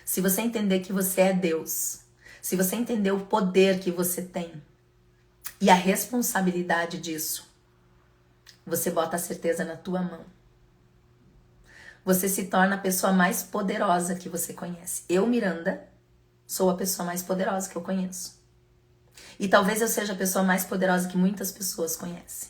Speaker 1: Se você entender que você é Deus, se você entender o poder que você tem e a responsabilidade disso, você bota a certeza na tua mão. Você se torna a pessoa mais poderosa que você conhece. Eu, Miranda, sou a pessoa mais poderosa que eu conheço. E talvez eu seja a pessoa mais poderosa que muitas pessoas conhecem.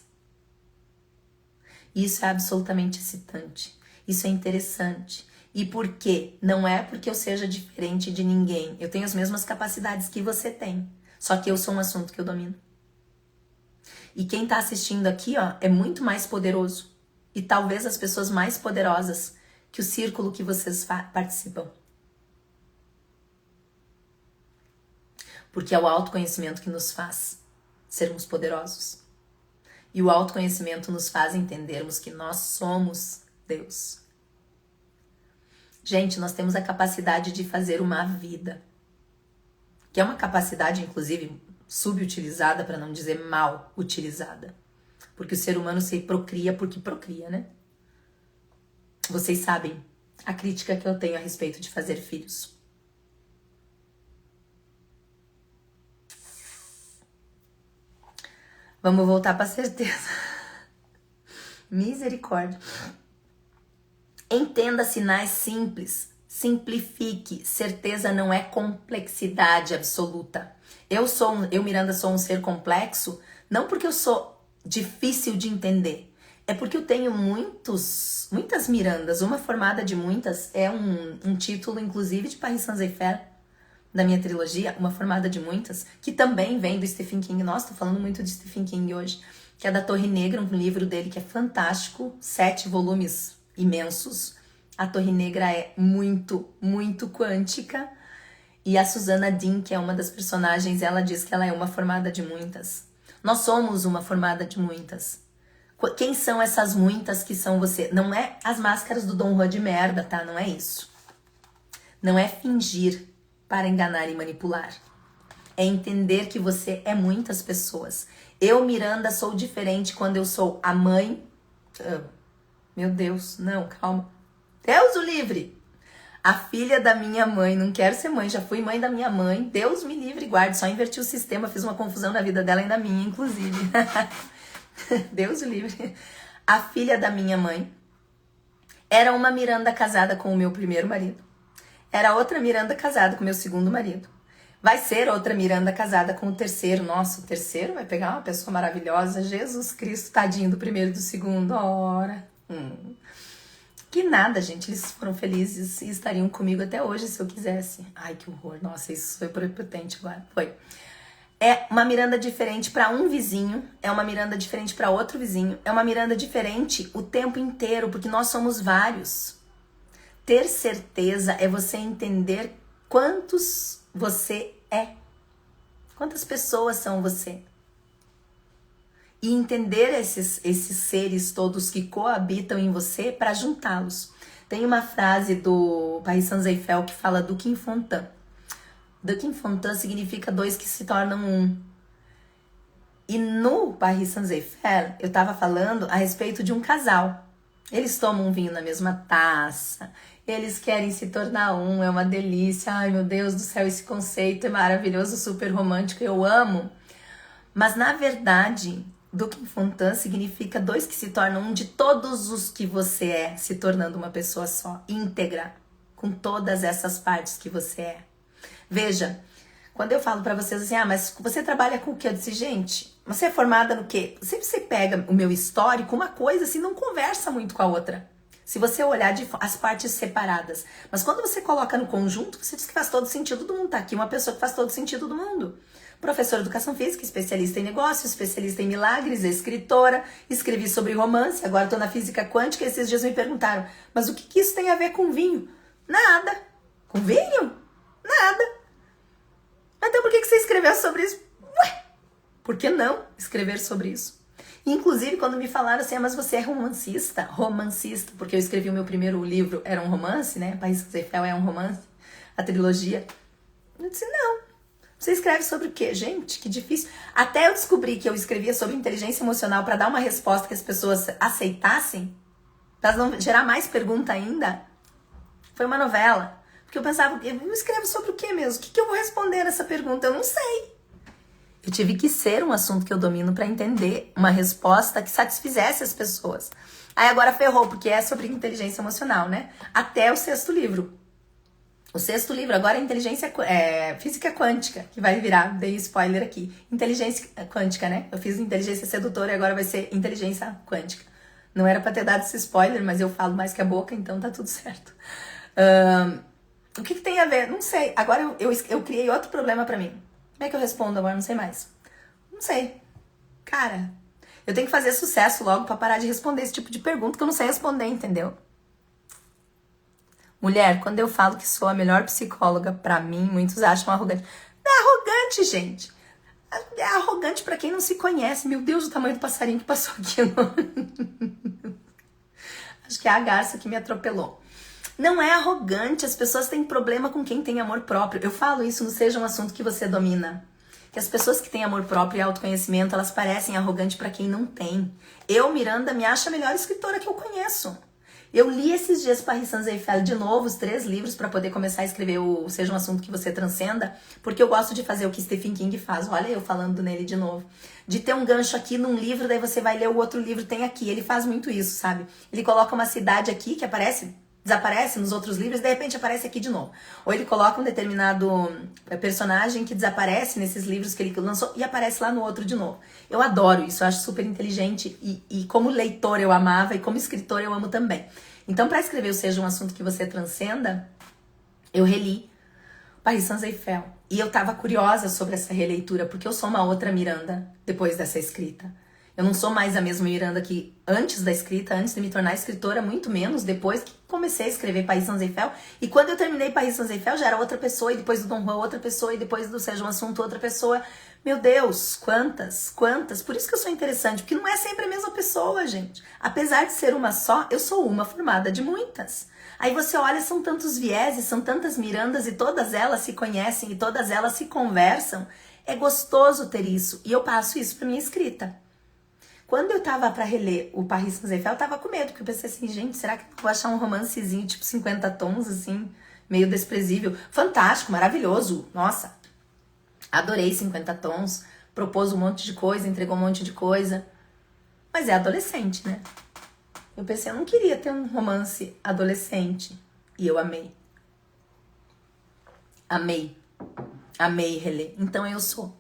Speaker 1: Isso é absolutamente excitante. Isso é interessante. E por quê? Não é porque eu seja diferente de ninguém. Eu tenho as mesmas capacidades que você tem. Só que eu sou um assunto que eu domino. E quem tá assistindo aqui, ó, é muito mais poderoso. E talvez as pessoas mais poderosas que o círculo que vocês participam. Porque é o autoconhecimento que nos faz sermos poderosos. E o autoconhecimento nos faz entendermos que nós somos Deus. Gente, nós temos a capacidade de fazer uma vida. Que é uma capacidade, inclusive, subutilizada, para não dizer mal utilizada. Porque o ser humano se procria porque procria, né? Vocês sabem a crítica que eu tenho a respeito de fazer filhos. Vamos voltar para a certeza. Misericórdia. Entenda sinais simples. Simplifique. Certeza não é complexidade absoluta. Eu, Miranda, sou um ser complexo, não porque eu sou difícil de entender. É porque eu tenho muitas Mirandas. Uma formada de muitas é um título, inclusive, de Paris Saint-Exupéry, da minha trilogia, Uma Formada de Muitas, que também vem do Stephen King. Nossa, tô falando muito de Stephen King hoje. Que é da Torre Negra, um livro dele que é fantástico. 7 volumes imensos. A Torre Negra é muito, muito quântica. E a Susana Dean, que é uma das personagens, ela diz que ela é uma formada de muitas. Nós somos uma formada de muitas. Quem são essas muitas que são você? Não é as máscaras do Dom Juan de merda, tá? Não é isso. Não é fingir para enganar e manipular. É entender que você é muitas pessoas. Eu, Miranda, sou diferente quando eu sou a mãe... meu Deus, não, calma. Deus o livre! A filha da minha mãe, não quero ser mãe, já fui mãe da minha mãe. Deus me livre e guarde, só inverti o sistema, fiz uma confusão na vida dela e na minha, inclusive. Deus o livre. A filha da minha mãe era uma Miranda casada com o meu primeiro marido. Era outra Miranda casada com o meu segundo marido. Vai ser outra Miranda casada com o terceiro. Nossa, o terceiro vai pegar uma pessoa maravilhosa. Jesus Cristo, tadinho do primeiro e do segundo. Ora. Que nada, gente. Eles foram felizes e estariam comigo até hoje se eu quisesse. Ai, que horror. Nossa, isso foi prepotente agora. Foi. É uma Miranda diferente para um vizinho. É uma Miranda diferente para outro vizinho. É uma Miranda diferente o tempo inteiro, porque nós somos vários. Ter certeza é você entender quantos você é. Quantas pessoas são você. E entender esses seres todos que coabitam em você para juntá-los. Tem uma frase do Paris Saint-Exupéry que fala do King Fontaine. Do King Fontaine significa 2 que se tornam 1. E no Paris Saint-Exupéry eu estava falando a respeito de um casal. Eles tomam um vinho na mesma taça. Eles querem se tornar um. É uma delícia. Ai, meu Deus do céu, esse conceito é maravilhoso, super romântico. Eu amo. Mas, na verdade... do King Fontaine significa 2 que se tornam um de todos os que você é, se tornando uma pessoa só, íntegra, com todas essas partes que você é. Veja, quando eu falo pra vocês assim, mas você trabalha com o quê? Eu disse, gente, você é formada no quê? Sempre você pega o meu histórico, uma coisa assim, não conversa muito com a outra. Se você olhar as partes separadas. Mas quando você coloca no conjunto, você diz que faz todo sentido do mundo. Tá aqui uma pessoa que faz todo sentido do mundo. Professora de Educação Física, especialista em negócios, especialista em milagres, escritora, escrevi sobre romance, agora estou na física quântica e esses dias me perguntaram, mas o que isso tem a ver com vinho? Nada. Com vinho? Nada. Então por que você escreveu sobre isso? Ué, por que não escrever sobre isso? Inclusive, quando me falaram assim, mas você é romancista? Romancista, porque eu escrevi o meu primeiro livro, era um romance, né? Paris Saint-Exupéry é um romance, a trilogia. Eu disse, não. Você escreve sobre o quê? Gente, que difícil. Até eu descobri que eu escrevia sobre inteligência emocional para dar uma resposta que as pessoas aceitassem, para não gerar mais pergunta ainda. Foi uma novela. Porque eu pensava, eu escrevo sobre o quê mesmo? O que eu vou responder nessa pergunta? Eu não sei. Eu tive que ser um assunto que eu domino para entender uma resposta que satisfizesse as pessoas. Aí agora ferrou, porque é sobre inteligência emocional, né? Até o 6º livro. O sexto livro agora é Física Quântica, que vai virar, dei spoiler aqui. Inteligência Quântica, né? Eu fiz Inteligência Sedutora e agora vai ser Inteligência Quântica. Não era pra ter dado esse spoiler, mas eu falo mais que a boca, então tá tudo certo. O que tem a ver? Não sei. Agora eu criei outro problema pra mim. Como é que eu respondo agora? Não sei mais. Não sei. Cara, eu tenho que fazer sucesso logo pra parar de responder esse tipo de pergunta que eu não sei responder, entendeu? Mulher, quando eu falo que sou a melhor psicóloga pra mim, muitos acham arrogante. Não é arrogante, gente. É arrogante pra quem não se conhece. Meu Deus, o tamanho do passarinho que passou aqui. Acho que é a garça que me atropelou. Não é arrogante, as pessoas têm problema com quem tem amor próprio. Eu falo isso no Seja um Assunto que Você Domina. Que as pessoas que têm amor próprio e autoconhecimento, elas parecem arrogantes pra quem não tem. Eu, Miranda, me acho a melhor escritora que eu conheço. Eu li esses dias Paris Saint-Germain de novo, os 3 livros, para poder começar a escrever o Seja um Assunto que Você Transcenda, porque eu gosto de fazer o que Stephen King faz. Olha eu falando nele de novo. De ter um gancho aqui num livro, daí você vai ler o outro livro, tem aqui. Ele faz muito isso, sabe? Ele coloca uma cidade aqui que desaparece nos outros livros, de repente aparece aqui de novo. Ou ele coloca um determinado personagem que desaparece nesses livros que ele lançou e aparece lá no outro de novo. Eu adoro isso, eu acho super inteligente e como leitor eu amava e como escritor eu amo também. Então, para escrever o Seja um Assunto que Você Transcenda, eu reli Paris Saint-Germain. E eu tava curiosa sobre essa releitura, porque eu sou uma outra Miranda depois dessa escrita. Eu não sou mais a mesma Miranda que antes da escrita, antes de me tornar escritora, muito menos depois que comecei a escrever Paris Saint-Germain. E quando eu terminei Paris Saint-Germain, já era outra pessoa, e depois do Dom Juan, outra pessoa, e depois do Seja um Assunto, outra pessoa. Meu Deus, quantas. Por isso que eu sou interessante, porque não é sempre a mesma pessoa, gente. Apesar de ser uma só, eu sou uma formada de muitas. Aí você olha, são tantos vieses, são tantas Mirandas, e todas elas se conhecem, e todas elas se conversam. É gostoso ter isso, e eu passo isso pra minha escrita. Quando eu tava pra reler o Paris Saint-Germain, eu tava com medo, porque eu pensei assim, gente, será que eu vou achar um romancezinho tipo 50 tons, assim, meio desprezível? Fantástico, maravilhoso, nossa, adorei 50 tons, propôs um monte de coisa, entregou um monte de coisa, mas é adolescente, né? Eu pensei, eu não queria ter um romance adolescente, e eu amei. Amei reler. Então eu sou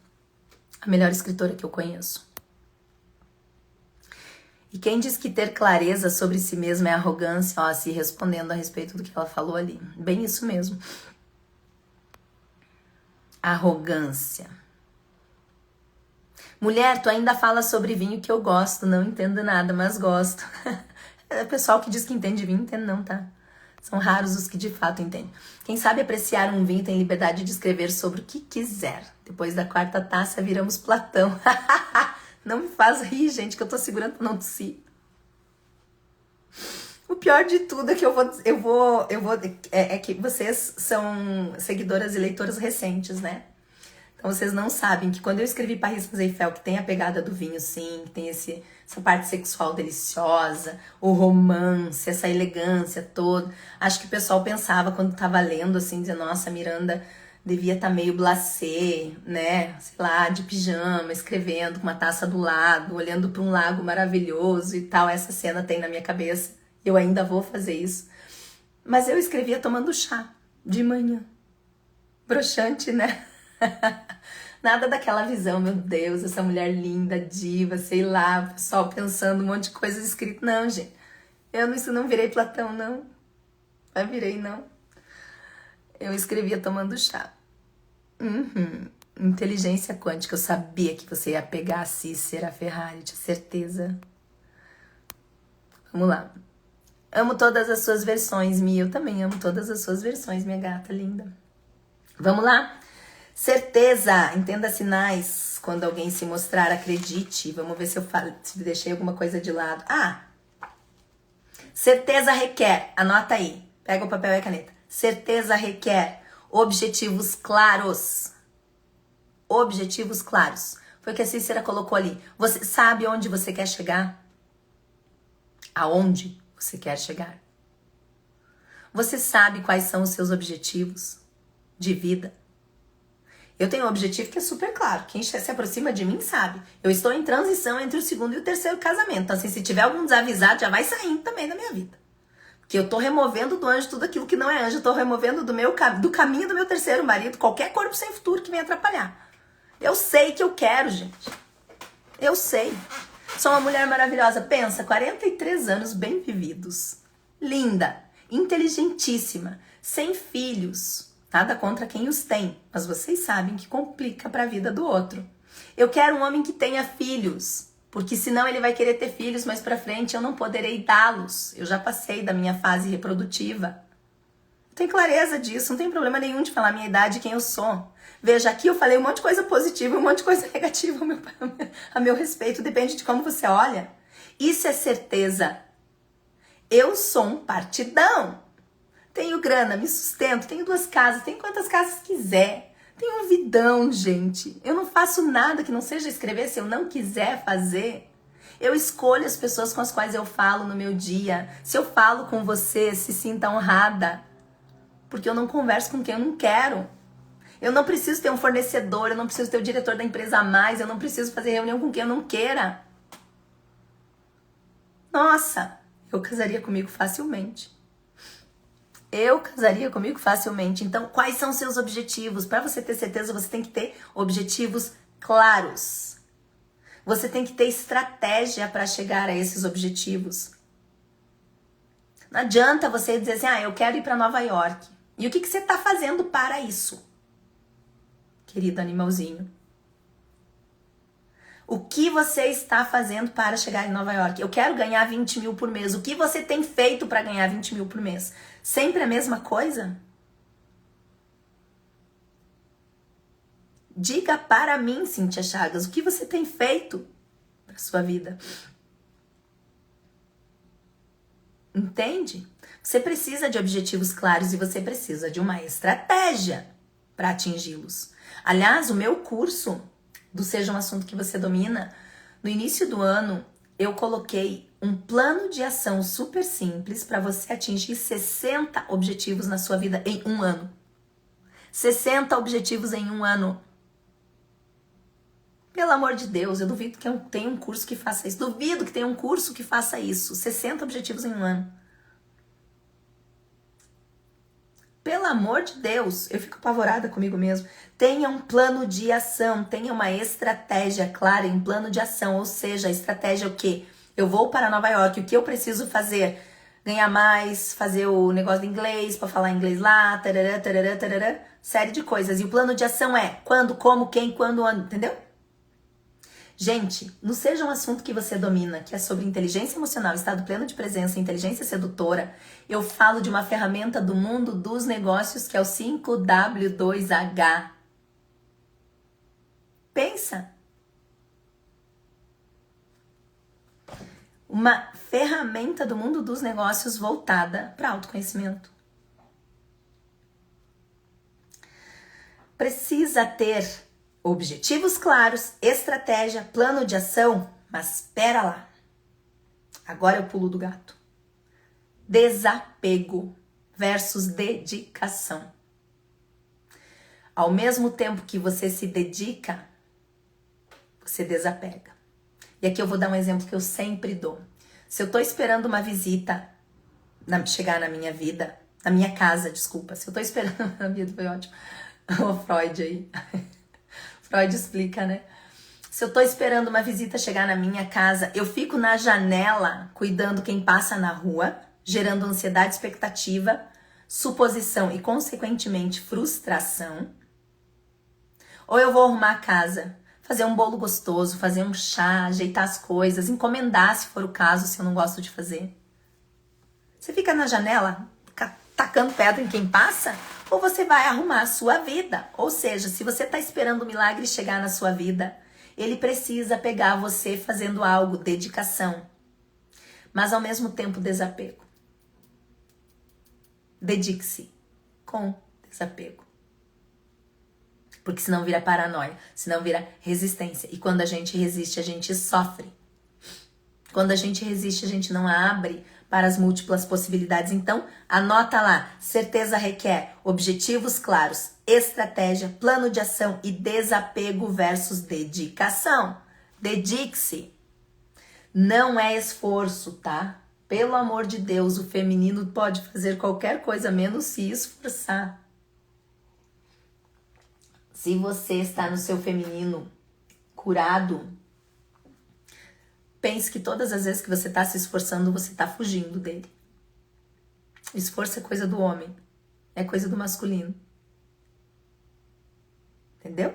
Speaker 1: a melhor escritora que eu conheço. E quem diz que ter clareza sobre si mesma é arrogância, ó, se respondendo a respeito do que ela falou ali. Bem isso mesmo. Arrogância. Mulher, tu ainda fala sobre vinho que eu gosto. Não entendo nada, mas gosto. O pessoal que diz que entende vinho, entende não, tá? São raros os que de fato entendem. Quem sabe apreciar um vinho tem liberdade de escrever sobre o que quiser. Depois da 4ª taça, viramos Platão. Não me faz rir, gente, que eu tô segurando pra não tossir. O pior de tudo é que é que vocês são seguidoras e leitoras recentes, né? Então vocês não sabem que quando eu escrevi Paris Saint-Germain, que tem a pegada do vinho, sim, que tem essa parte sexual deliciosa, o romance, essa elegância toda. Acho que o pessoal pensava quando tava lendo, assim, dizendo, nossa, Miranda devia estar meio blasé, né? Sei lá, de pijama, escrevendo com uma taça do lado, olhando para um lago maravilhoso e tal. Essa cena tem na minha cabeça. Eu ainda vou fazer isso. Mas eu escrevia tomando chá de manhã. Broxante, né? Nada daquela visão, meu Deus, essa mulher linda, diva, sei lá, o pessoal pensando um monte de coisas escritas. Não, gente. Isso não virei Platão, não. Não virei, não. Eu escrevia tomando chá. Inteligência quântica. Eu sabia que você ia pegar a Cícera Ferrari, tinha certeza. Vamos lá. Amo todas as suas versões, Mia. Eu também amo todas as suas versões, minha gata linda. Vamos lá? Certeza. Entenda sinais. Quando alguém se mostrar, acredite. Vamos ver se eu deixei alguma coisa de lado. Certeza requer. Anota aí. Pega o papel e a caneta. Certeza requer objetivos claros. Objetivos claros. Foi o que a Cícera colocou ali. Você sabe onde você quer chegar? Aonde você quer chegar? Você sabe quais são os seus objetivos de vida? Eu tenho um objetivo que é super claro. Quem se aproxima de mim sabe. Eu estou em transição entre o 2º e o 3º casamento. Então, assim, se tiver algum desavisado, já vai saindo também da minha vida. Que eu tô removendo do anjo tudo aquilo que não é anjo. Eu tô removendo do caminho do meu terceiro marido qualquer corpo sem futuro que venha atrapalhar. Eu sei que eu quero, gente. Eu sei. Sou uma mulher maravilhosa. Pensa, 43 anos bem vividos. Linda, inteligentíssima, sem filhos. Nada contra quem os tem, mas vocês sabem que complica para a vida do outro. Eu quero um homem que tenha filhos, porque senão ele vai querer ter filhos mais para frente, eu não poderei dá-los. Eu já passei da minha fase reprodutiva. Tenho clareza disso, não tem problema nenhum de falar a minha idade e quem eu sou. Veja, aqui eu falei um monte de coisa positiva, um monte de coisa negativa a meu respeito, depende de como você olha. Isso é certeza. Eu sou um partidão. Tenho grana, me sustento, tenho 2 casas, tenho quantas casas quiser. Tenho um vidão, gente. Eu não faço nada que não seja escrever se eu não quiser fazer. Eu escolho as pessoas com as quais eu falo no meu dia. Se eu falo com você, se sinta honrada. Porque eu não converso com quem eu não quero. Eu não preciso ter um fornecedor, eu não preciso ter o diretor da empresa a mais, eu não preciso fazer reunião com quem eu não queira. Nossa, eu casaria comigo facilmente. Eu casaria comigo facilmente. Então, quais são os seus objetivos? Para você ter certeza, você tem que ter objetivos claros. Você tem que ter estratégia para chegar a esses objetivos. Não adianta você dizer assim, eu quero ir para Nova York. E o que você está fazendo para isso? Querido animalzinho. O que você está fazendo para chegar em Nova York? Eu quero ganhar 20 mil por mês. O que você tem feito para ganhar 20 mil por mês? Sempre a mesma coisa? Diga para mim, Cíntia Chagas, o que você tem feito para sua vida? Entende? Você precisa de objetivos claros e você precisa de uma estratégia para atingi-los. Aliás, o meu curso do Seja um Assunto que Você Domina, no início do ano, eu coloquei um plano de ação super simples para você atingir 60 objetivos na sua vida em um ano. 60 objetivos em um ano. Pelo amor de Deus, eu duvido que eu tenha um curso que faça isso. Duvido que tenha um curso que faça isso. 60 objetivos em um ano. Pelo amor de Deus, eu fico apavorada comigo mesmo. Tenha um plano de ação, tenha uma estratégia clara em plano de ação. Ou seja, a estratégia é o quê? Eu vou para Nova York, o que eu preciso fazer? Ganhar mais, fazer o negócio de inglês, para falar inglês lá, tarará, tarará, tarará, série de coisas. E o plano de ação é quando, como, quem, quando, onde, entendeu? Gente, não seja um assunto que você domina, que é sobre inteligência emocional, estado pleno de presença, inteligência sedutora. Eu falo de uma ferramenta do mundo dos negócios que é o 5W2H. Pensa. Uma ferramenta do mundo dos negócios voltada para autoconhecimento. Precisa ter objetivos claros, estratégia, plano de ação, mas espera lá. Agora eu pulo do gato. Desapego versus dedicação. Ao mesmo tempo que você se dedica, você desapega. E aqui eu vou dar um exemplo que eu sempre dou. Se eu tô esperando uma visita chegar na minha vida, na minha casa, desculpa. Se eu tô esperando a vida, foi ótimo. O Freud aí. Freud explica, né? Se eu tô esperando uma visita chegar na minha casa, eu fico na janela cuidando quem passa na rua, gerando ansiedade, expectativa, suposição e, consequentemente, frustração. Ou eu vou arrumar a casa, fazer um bolo gostoso, fazer um chá, ajeitar as coisas, encomendar se for o caso, se eu não gosto de fazer. Você fica na janela, tacando pedra em quem passa, ou você vai arrumar a sua vida. Ou seja, se você está esperando o milagre chegar na sua vida, ele precisa pegar você fazendo algo, dedicação. Mas ao mesmo tempo, desapego. Dedique-se com desapego. Porque senão vira paranoia, senão vira resistência. E quando a gente resiste, a gente sofre. Quando a gente resiste, a gente não abre para as múltiplas possibilidades. Então, anota lá. Certeza requer objetivos claros, estratégia, plano de ação e desapego versus dedicação. Dedique-se. Não é esforço, tá? Pelo amor de Deus, o feminino pode fazer qualquer coisa menos se esforçar. Se você está no seu feminino curado, pense que todas as vezes que você está se esforçando, você está fugindo dele. Esforço é coisa do homem, é coisa do masculino. Entendeu?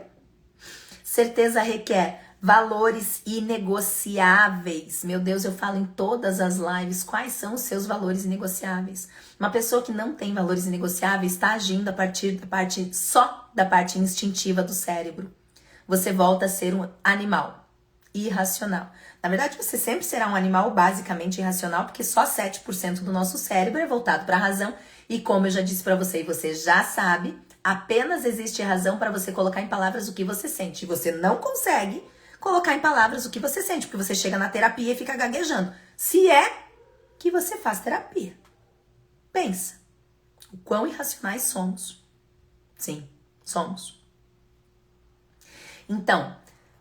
Speaker 1: Certeza requer valores inegociáveis. Meu Deus, eu falo em todas as lives quais são os seus valores inegociáveis. Uma pessoa que não tem valores inegociáveis está agindo a partir só da parte instintiva do cérebro. Você volta a ser um animal irracional. Na verdade, você sempre será um animal basicamente irracional, porque só 7% do nosso cérebro é voltado para a razão. E como eu já disse para você e você já sabe, apenas existe razão para você colocar em palavras o que você sente. E você não consegue colocar em palavras o que você sente, porque você chega na terapia e fica gaguejando. Se é que você faz terapia. Pensa, o quão irracionais somos. Sim, somos. Então,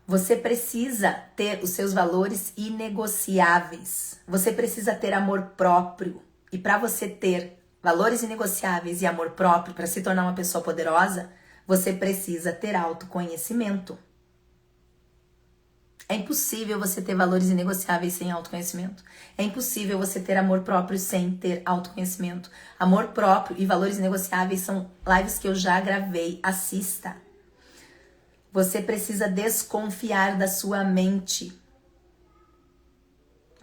Speaker 1: você precisa ter os seus valores inegociáveis. Você precisa ter amor próprio. E para você ter valores inegociáveis e amor próprio, para se tornar uma pessoa poderosa, você precisa ter autoconhecimento. É impossível você ter valores inegociáveis sem autoconhecimento. É impossível você ter amor próprio sem ter autoconhecimento. Amor próprio e valores inegociáveis são lives que eu já gravei. Assista. Você precisa desconfiar da sua mente.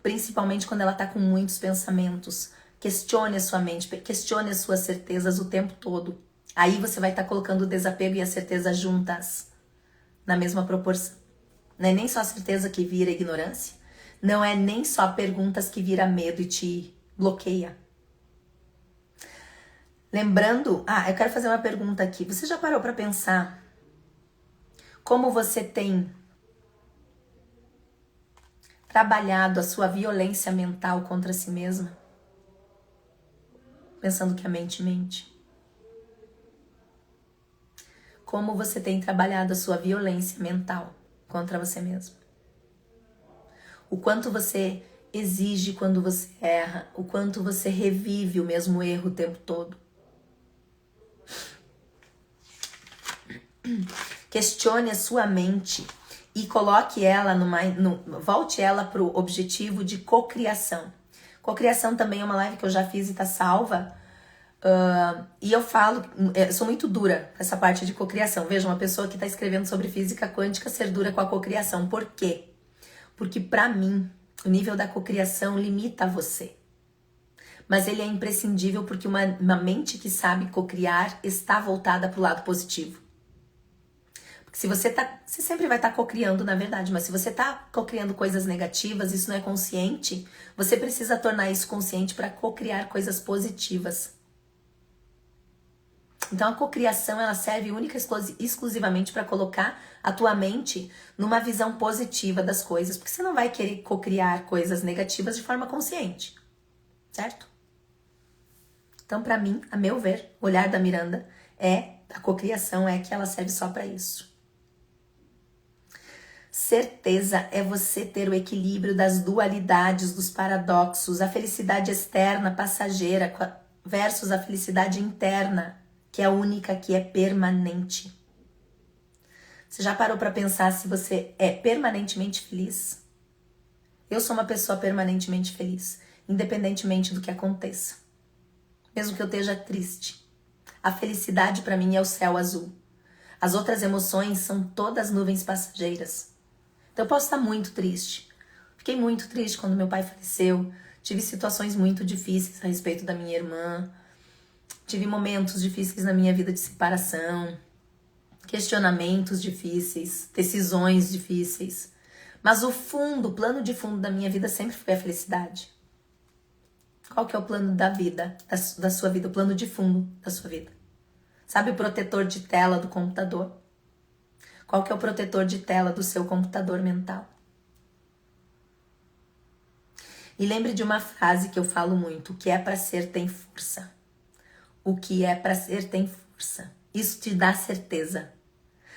Speaker 1: Principalmente quando ela está com muitos pensamentos. Questione a sua mente, questione as suas certezas o tempo todo. Aí você vai estar colocando o desapego e a certeza juntas, na mesma proporção. Não é nem só a certeza que vira ignorância. Não é nem só perguntas que vira medo e te bloqueia. Lembrando, eu quero fazer uma pergunta aqui. Você já parou para pensar como você tem trabalhado a sua violência mental contra si mesma? Pensando que a mente mente. Como você tem trabalhado a sua violência mental contra você mesmo? O quanto você exige quando você erra, o quanto você revive o mesmo erro o tempo todo. Questione a sua mente e coloque ela volte ela para o objetivo de cocriação. Cocriação também é uma live que eu já fiz e tá salva. E eu falo, eu sou muito dura com essa parte de cocriação. Veja, uma pessoa que está escrevendo sobre física quântica ser dura com a cocriação. Por quê? Porque para mim, o nível da cocriação limita você. Mas ele é imprescindível porque uma mente que sabe cocriar está voltada para o lado positivo. Porque se você sempre vai estar cocriando, na verdade, mas se você está cocriando coisas negativas, isso não é consciente, você precisa tornar isso consciente para cocriar coisas positivas. Então a cocriação ela serve única e exclusivamente para colocar a tua mente numa visão positiva das coisas, porque você não vai querer cocriar coisas negativas de forma consciente, certo? Então para mim, a meu ver, o olhar da Miranda a cocriação é que ela serve só para isso. Certeza é você ter o equilíbrio das dualidades, dos paradoxos, a felicidade externa, passageira, versus a felicidade interna, que é a única, que é permanente. Você já parou para pensar se você é permanentemente feliz? Eu sou uma pessoa permanentemente feliz, independentemente do que aconteça. Mesmo que eu esteja triste. A felicidade para mim é o céu azul. As outras emoções são todas nuvens passageiras. Então eu posso estar muito triste. Fiquei muito triste quando meu pai faleceu. Tive situações muito difíceis a respeito da minha irmã. Tive momentos difíceis na minha vida de separação, questionamentos difíceis, decisões difíceis. Mas o plano de fundo da minha vida sempre foi a felicidade. Qual que é o plano da vida, da sua vida, o plano de fundo da sua vida? Sabe o protetor de tela do computador? Qual que é o protetor de tela do seu computador mental? E lembre de uma frase que eu falo muito, o que é para ser tem força. O que é para ser tem força. Isso te dá certeza.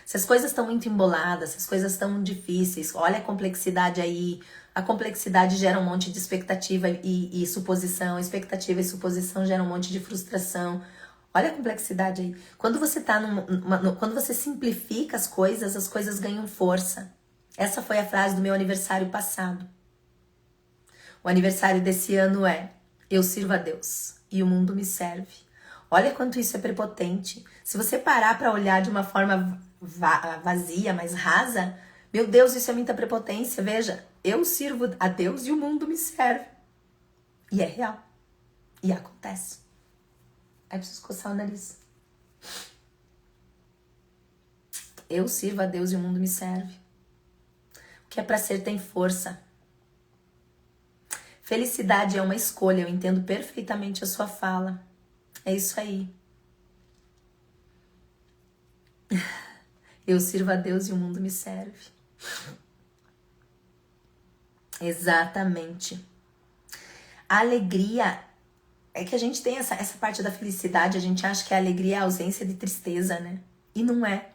Speaker 1: Se as coisas estão muito emboladas, se as coisas estão difíceis, olha a complexidade aí A complexidade gera um monte de expectativa e suposição. Expectativa e suposição geram um monte de frustração. Olha a complexidade aí. Quando você tá quando você simplifica as coisas ganham força. Essa foi a frase do meu aniversário passado. O aniversário desse ano é: eu sirvo a Deus e o mundo me serve. Olha quanto isso é prepotente. Se você parar para olhar de uma forma vazia, mais rasa, meu Deus, isso é muita prepotência. Veja, eu sirvo a Deus e o mundo me serve. E é real. E acontece. Aí preciso coçar o nariz. Eu sirvo a Deus e o mundo me serve. O que é para ser tem força. Felicidade é uma escolha. Eu entendo perfeitamente a sua fala. É isso aí. Eu sirvo a Deus e o mundo me serve. Exatamente. A alegria é que a gente tem essa parte da felicidade, a gente acha que a alegria é a ausência de tristeza, né? E não é.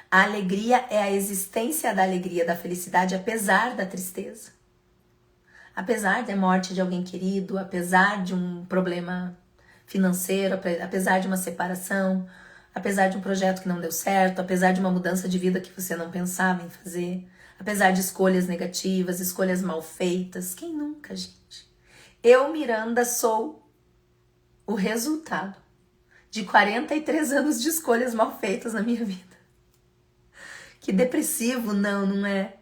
Speaker 1: A alegria é a existência da alegria, da felicidade, apesar da tristeza. Apesar da morte de alguém querido, apesar de um problema financeiro, apesar de uma separação, apesar de um projeto que não deu certo, apesar de uma mudança de vida que você não pensava em fazer, apesar de escolhas negativas, escolhas mal feitas. Quem nunca, gente? Eu, Miranda, sou o resultado de 43 anos de escolhas mal feitas na minha vida. Que depressivo, não é?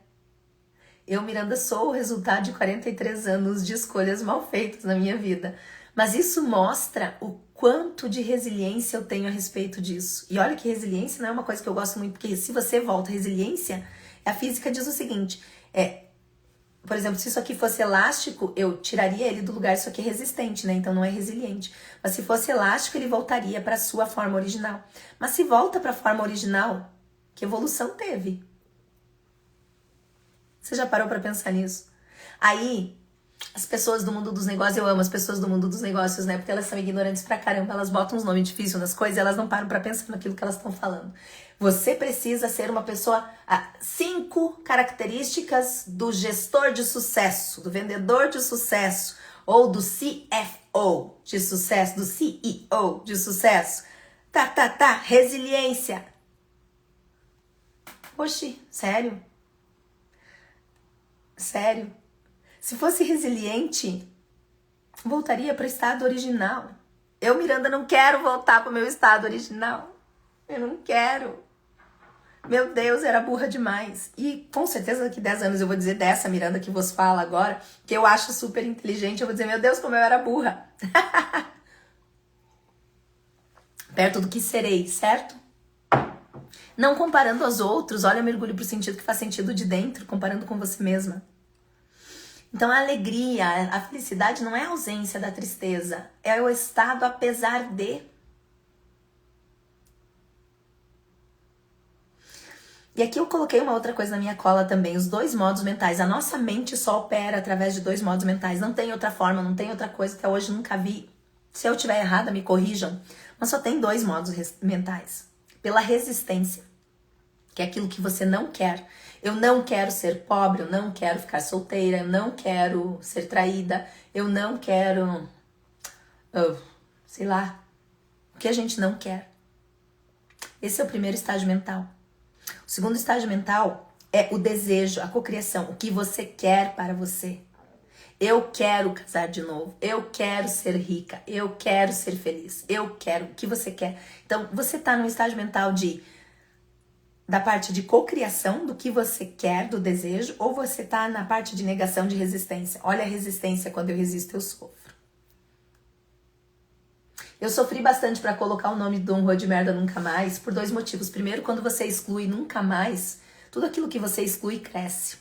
Speaker 1: Eu, Miranda, sou o resultado de 43 anos de escolhas mal feitas na minha vida. Mas isso mostra o quanto de resiliência eu tenho a respeito disso. E olha que resiliência não é uma coisa que eu gosto muito, porque se você volta, resiliência, a física diz o seguinte, por exemplo, se isso aqui fosse elástico, eu tiraria ele do lugar, isso aqui é resistente, né? Então não é resiliente. Mas se fosse elástico, ele voltaria para a sua forma original. Mas se volta para a forma original, que evolução teve? Você já parou para pensar nisso? Aí, as pessoas do mundo dos negócios, eu amo as pessoas do mundo dos negócios, né? Porque elas são ignorantes pra caramba, elas botam uns nomes difíceis nas coisas e elas não param pra pensar naquilo que elas estão falando. Você precisa ser uma pessoa... 5 características do gestor de sucesso, do vendedor de sucesso, ou do CFO de sucesso, do CEO de sucesso. Resiliência. Oxi, sério? Sério? Se fosse resiliente, voltaria para o estado original. Eu, Miranda, não quero voltar para o meu estado original. Eu não quero. Meu Deus, era burra demais. E com certeza daqui 10 anos eu vou dizer dessa Miranda que vos fala agora, que eu acho super inteligente, eu vou dizer, meu Deus, como eu era burra. Perto do que serei, certo? Não comparando aos outros, olha, mergulho pro sentido que faz sentido de dentro, comparando com você mesma. Então a alegria, a felicidade não é a ausência da tristeza, é o estado apesar de. E aqui eu coloquei uma outra coisa na minha cola também, os 2 modos mentais. A nossa mente só opera através de 2 modos mentais, não tem outra forma, não tem outra coisa, até hoje nunca vi. Se eu estiver errada, me corrijam, mas só tem 2 modos mentais. Pela resistência, que é aquilo que você não quer. Eu não quero ser pobre, eu não quero ficar solteira, eu não quero ser traída, eu não quero, sei lá, o que a gente não quer. Esse é o primeiro estágio mental. O segundo estágio mental é o desejo, a cocriação, o que você quer para você. Eu quero casar de novo, eu quero ser rica, eu quero ser feliz, eu quero o que você quer. Então, você está no estágio mental da parte de cocriação, do que você quer, do desejo, ou você tá na parte de negação, de resistência. Olha a resistência, quando eu resisto, eu sofro. Eu sofri bastante para colocar o nome Dom Rua de Merda Nunca Mais, por 2 motivos. Primeiro, quando você exclui nunca mais, tudo aquilo que você exclui cresce,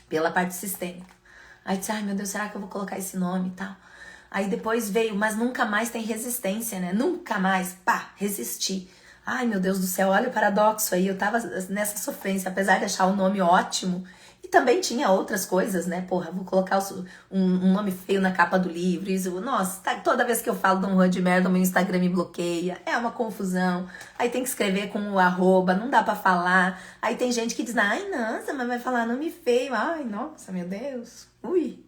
Speaker 1: pela parte sistêmica. Aí disse, ai meu Deus, será que eu vou colocar esse nome e tal? Aí depois veio, mas nunca mais tem resistência, né? Nunca mais, resisti. Ai, meu Deus do céu, olha o paradoxo aí. Eu tava nessa sofrência, apesar de achar o nome ótimo. E também tinha outras coisas, né? Porra, vou colocar um nome feio na capa do livro. Isso, nossa, toda vez que eu falo Dom Juan de merda, o meu Instagram me bloqueia. É uma confusão. Aí tem que escrever com o arroba, não dá pra falar. Aí tem gente que diz, ai, nossa, mas vai falar nome feio. Ai, nossa, meu Deus. Ui.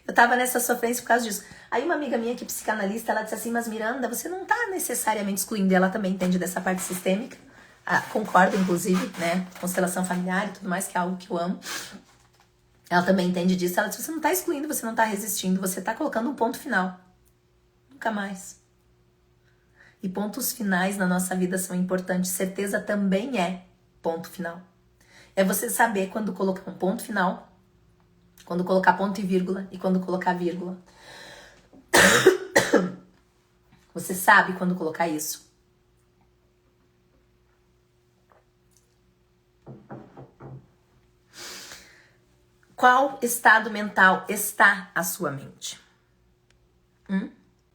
Speaker 1: Eu tava nessa sofrência por causa disso. Aí uma amiga minha que é psicanalista, ela disse assim, mas Miranda, você não tá necessariamente excluindo. Ela também entende dessa parte sistêmica. Ah, concordo, inclusive, né? Constelação familiar e tudo mais, que é algo que eu amo. Ela também entende disso. Ela diz, você não tá excluindo, você não tá resistindo, você tá colocando um ponto final. Nunca mais. E pontos finais na nossa vida são importantes. Certeza também é ponto final. É você saber quando colocar um ponto final, quando colocar ponto e vírgula e quando colocar vírgula. Você sabe quando colocar isso. Qual estado mental está a sua mente?